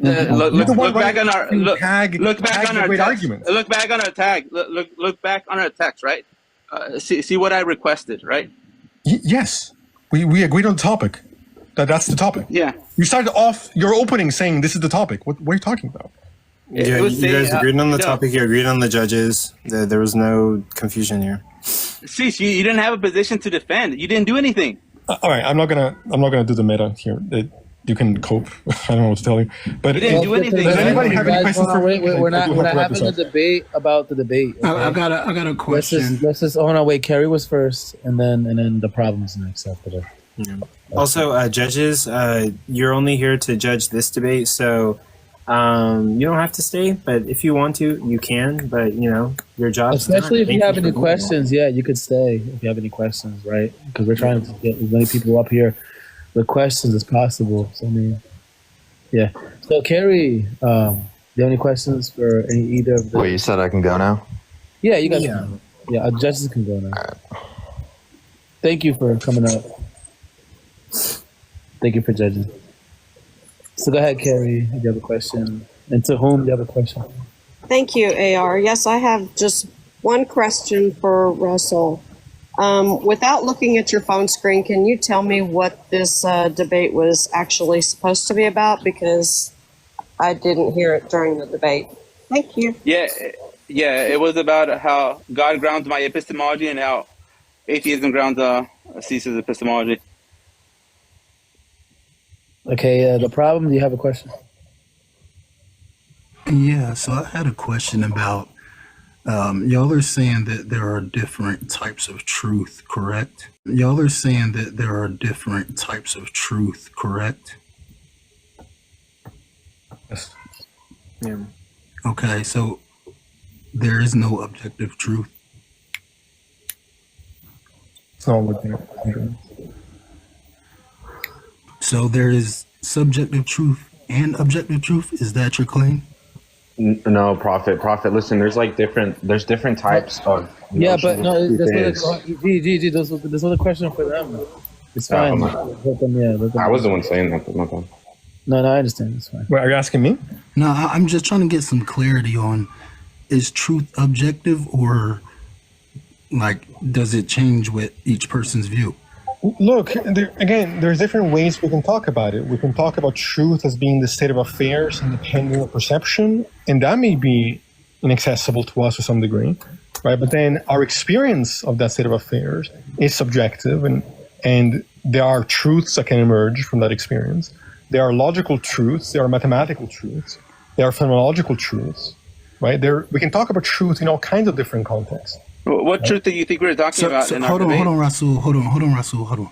Look back on our look back on our text. arguments. Look back on our tag. Look back on our text, right? See what I requested, right? Yes, we agreed on the topic. That's the topic. Yeah. You started off your opening saying this is the topic. What are you talking about? Yeah, you guys agreed on the topic. You agreed on the judges. There was no confusion here. Cease, you didn't have a position to defend. You didn't do anything. All right, I'm not gonna do the meta here. You can cope. I don't know what to tell you. But you didn't do anything. Does anybody have any questions for me? We're not having a debate about the debate. Okay? I got a question. Let's just hold on. Wait, Kerry was first, and then the problems next after that. Yeah. Also, judges, you're only here to judge this debate, so you don't have to stay. But if you want to, you can. But your job. Especially if you have any questions, yeah, you could stay if you have any questions, right? Because we're trying to get as many people up here with questions as possible. So I mean, yeah. So Kerry, do you have any questions for either of the? Wait, you said I can go now? Yeah, you guys. Yeah, judges can go now. Thank you for coming up. Thank you for judging. So go ahead, Kerry, if you have a question. And to whom do you have a question? Thank you, AR. Yes, I have just one question for Rasol. Without looking at your phone screen, can you tell me what this debate was actually supposed to be about? Because I didn't hear it during the debate. Thank you. Yeah, it was about how God grounds my epistemology and how atheism grounds Cease's epistemology. Okay, the problem, do you have a question? Yeah, so I had a question about, y'all are saying that there are different types of truth, correct? Y'all are saying that there are different types of truth, correct? Yes. Yeah. Okay, so there is no objective truth. It's not looking. So there is subjective truth and objective truth. Is that your claim? No, Prophet. Listen, there's different types of. Yeah, but no, this was a question for them. It's fine. I was the one saying that. My bad. No, I understand. It's fine. Wait, are you asking me? No, I'm just trying to get some clarity on: is truth objective, or like does it change with each person's view? Look, there's different ways we can talk about it. We can talk about truth as being the state of affairs independent of perception, and that may be inaccessible to us to some degree, right? But then our experience of that state of affairs is subjective, and there are truths that can emerge from that experience. There are logical truths, there are mathematical truths, there are phenomenological truths, right? We can talk about truth in all kinds of different contexts. What truth do you think we were talking about? Hold on, Rasol. Hold on.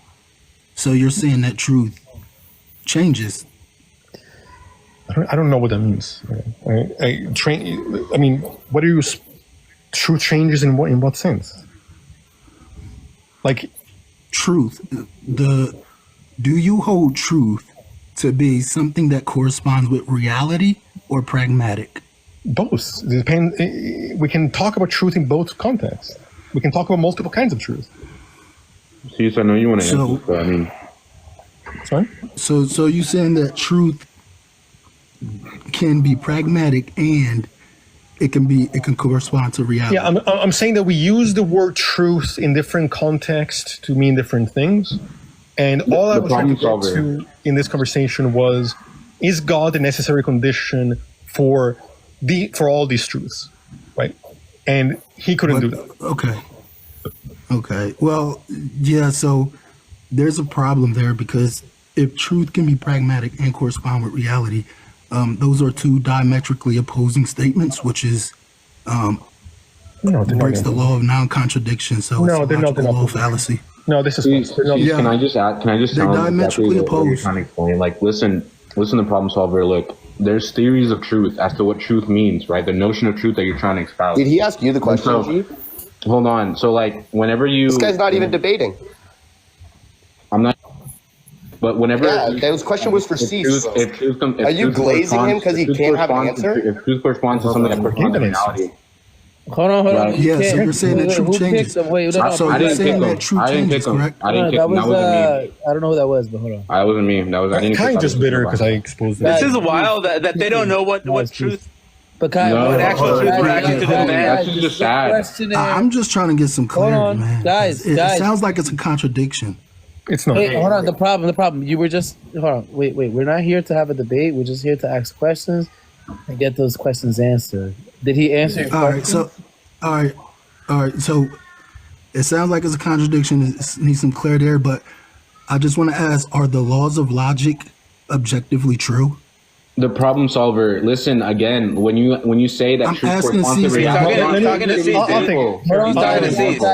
So you're saying that truth changes? I don't know what that means. What are you? Truth changes in what sense? Like truth. Do you hold truth to be something that corresponds with reality or pragmatic? Both. We can talk about truth in both contexts. We can talk about multiple kinds of truth. I know you want to answer, but I mean, sorry. So you saying that truth can be pragmatic and it can correspond to reality? Yeah, I'm saying that we use the word truth in different contexts to mean different things, and all I was trying to get to in this conversation was: is God a necessary condition for all these truths, right? And he couldn't do that. Okay. Well, yeah. So there's a problem there, because if truth can be pragmatic and correspond with reality, those are two diametrically opposing statements, which is breaks the law of non-contradiction. So it's a logical law fallacy. No, this is. Can I just they're diametrically opposed. What you're trying to explain? Like, listen, to problem solver. Look, there's theories of truth as to what truth means, right? The notion of truth that you're trying to espouse. Did he ask you the question, Chief? Hold on. So, like, whenever you... This guy's not even debating. I'm not... But whenever... Yeah, his question was for Cease. Are you glazing him because he can't have an answer? If truth corresponds to something that corresponds to reality... Hold on. Right. Yeah, so you're saying that truth changes. Wait, So you're saying that truth changes, correct? I didn't kick him. That wasn't me. I don't know who that was, but hold on. I wasn't me. That was I didn't. Kind of just bitter because I exposed This is wild that they don't know what truth. But Kai, that's just sad. I'm just trying to get some clarity, man. Guys. It sounds like it's a contradiction. It's not. Hey, hold on. The problem. You were just hold on. Wait. We're not here to have a debate. We're just here to ask questions and get those questions answered. Did he answer your question? All right. So it sounds like it's a contradiction. It needs some clarity there, but I just want to ask: are the laws of logic objectively true? The problem solver. Listen again. When you say that truth corresponds to reality, talking to Cease.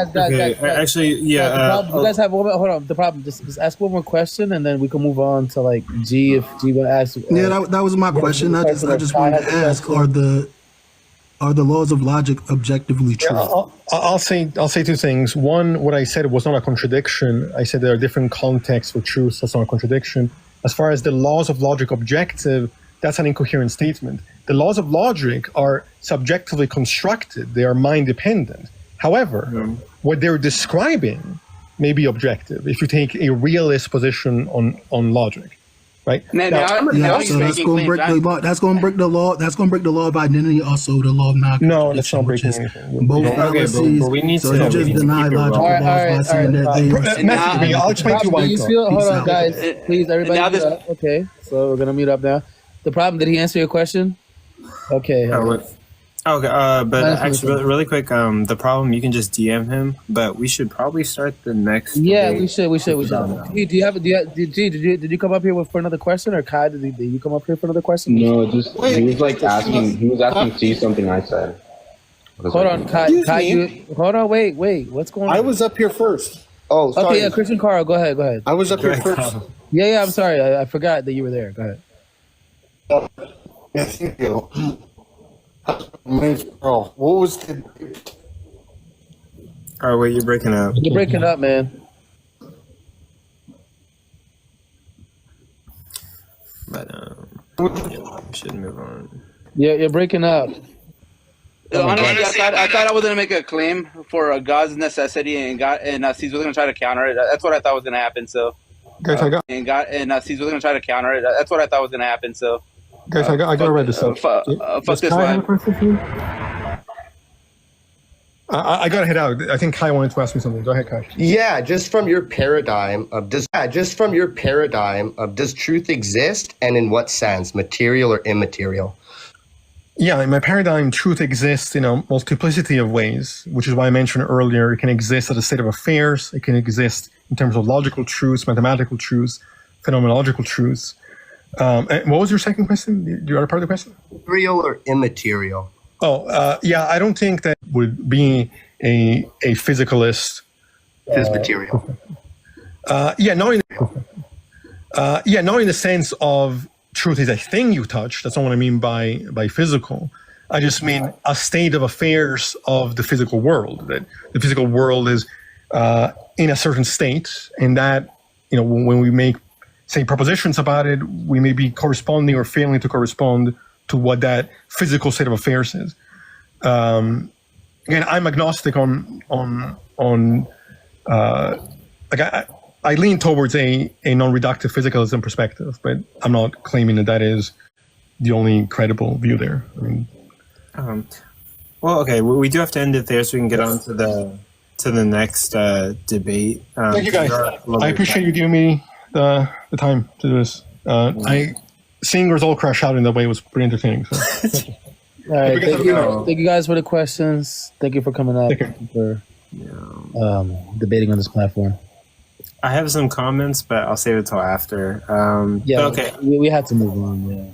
Actually, yeah. You guys have one. Hold on. The problem. Just ask one more question, and then we can move on to like G. If G will ask. Yeah, that was my question. I just wanted to ask: are the laws of logic objectively true? Yeah, I'll say two things. One, what I said was not a contradiction. I said there are different contexts for truth. That's not a contradiction. As far as the laws of logic objective, that's an incoherent statement. The laws of logic are subjectively constructed. They are mind dependent. However, what they're describing may be objective if you take a realist position on logic, right? So that's going to break the law. That's going to break the law. That's going to break the law of identity. Also, the law of non. No, that's not breaking anything. Both fallacies. But we need so to. you just deny logical laws by saying that they. I'll explain to you why. Hold on, guys. Please, everybody. Mute up. Okay, so we're gonna mute up now. The problem. Did he answer your question? Okay. But actually, really quick, the problem, you can just DM him, but we should probably start the next. Yeah, we should. Did you come up here for another question, or Kai? Did you come up here for another question? No, he was asking to see something I said. Hold on, Kai. Hold on, wait. What's going on? I was up here first. Oh, sorry. Okay, Christian Carl, go ahead. I was up here first. Yeah, I'm sorry. I forgot that you were there. Go ahead. Yes, you do. My name's Carl. What was the... Oh, wait, you're breaking up. You're breaking up, man. But, we should move on. Yeah, you're breaking up. Honestly, I thought I was going to make a claim for God's necessity, and Cease was going to try to counter it. That's what I thought was going to happen, so... Guys, Cease was going to try to counter it. That's what I thought was going to happen, so... Guys, I got to read this up. Fuck this line. I got to head out. I think Kai wanted to ask me something. Go ahead, Kai. Yeah, just from your paradigm of does truth exist, and in what sense, material or immaterial? Yeah, in my paradigm, truth exists in a multiplicity of ways, which is why I mentioned earlier, it can exist as a state of affairs. It can exist in terms of logical truths, mathematical truths, phenomenological truths. And what was your second question? The other part of the question? Material or immaterial? Yeah, I don't think that would be a physicalist. Is material? Not in the sense of truth is a thing you touch. That's not what I mean by physical. I just mean a state of affairs of the physical world. That the physical world is in a certain state, and that when we make say propositions about it, we may be corresponding or failing to correspond to what that physical state of affairs is. Again, I'm agnostic on I lean towards a non-reductive physicalism perspective, but I'm not claiming that is the only credible view there. I mean, well, okay, we do have to end it there so we can get on to the next debate. Thank you, guys. I appreciate you giving me the time to do this. Seeing Rasol crash out in that way was pretty entertaining. So. All right, thank you guys for the questions. Thank you for coming up. Thank you for debating on this platform. I have some comments, but I'll save it till after. Okay. We have to move on. Yeah.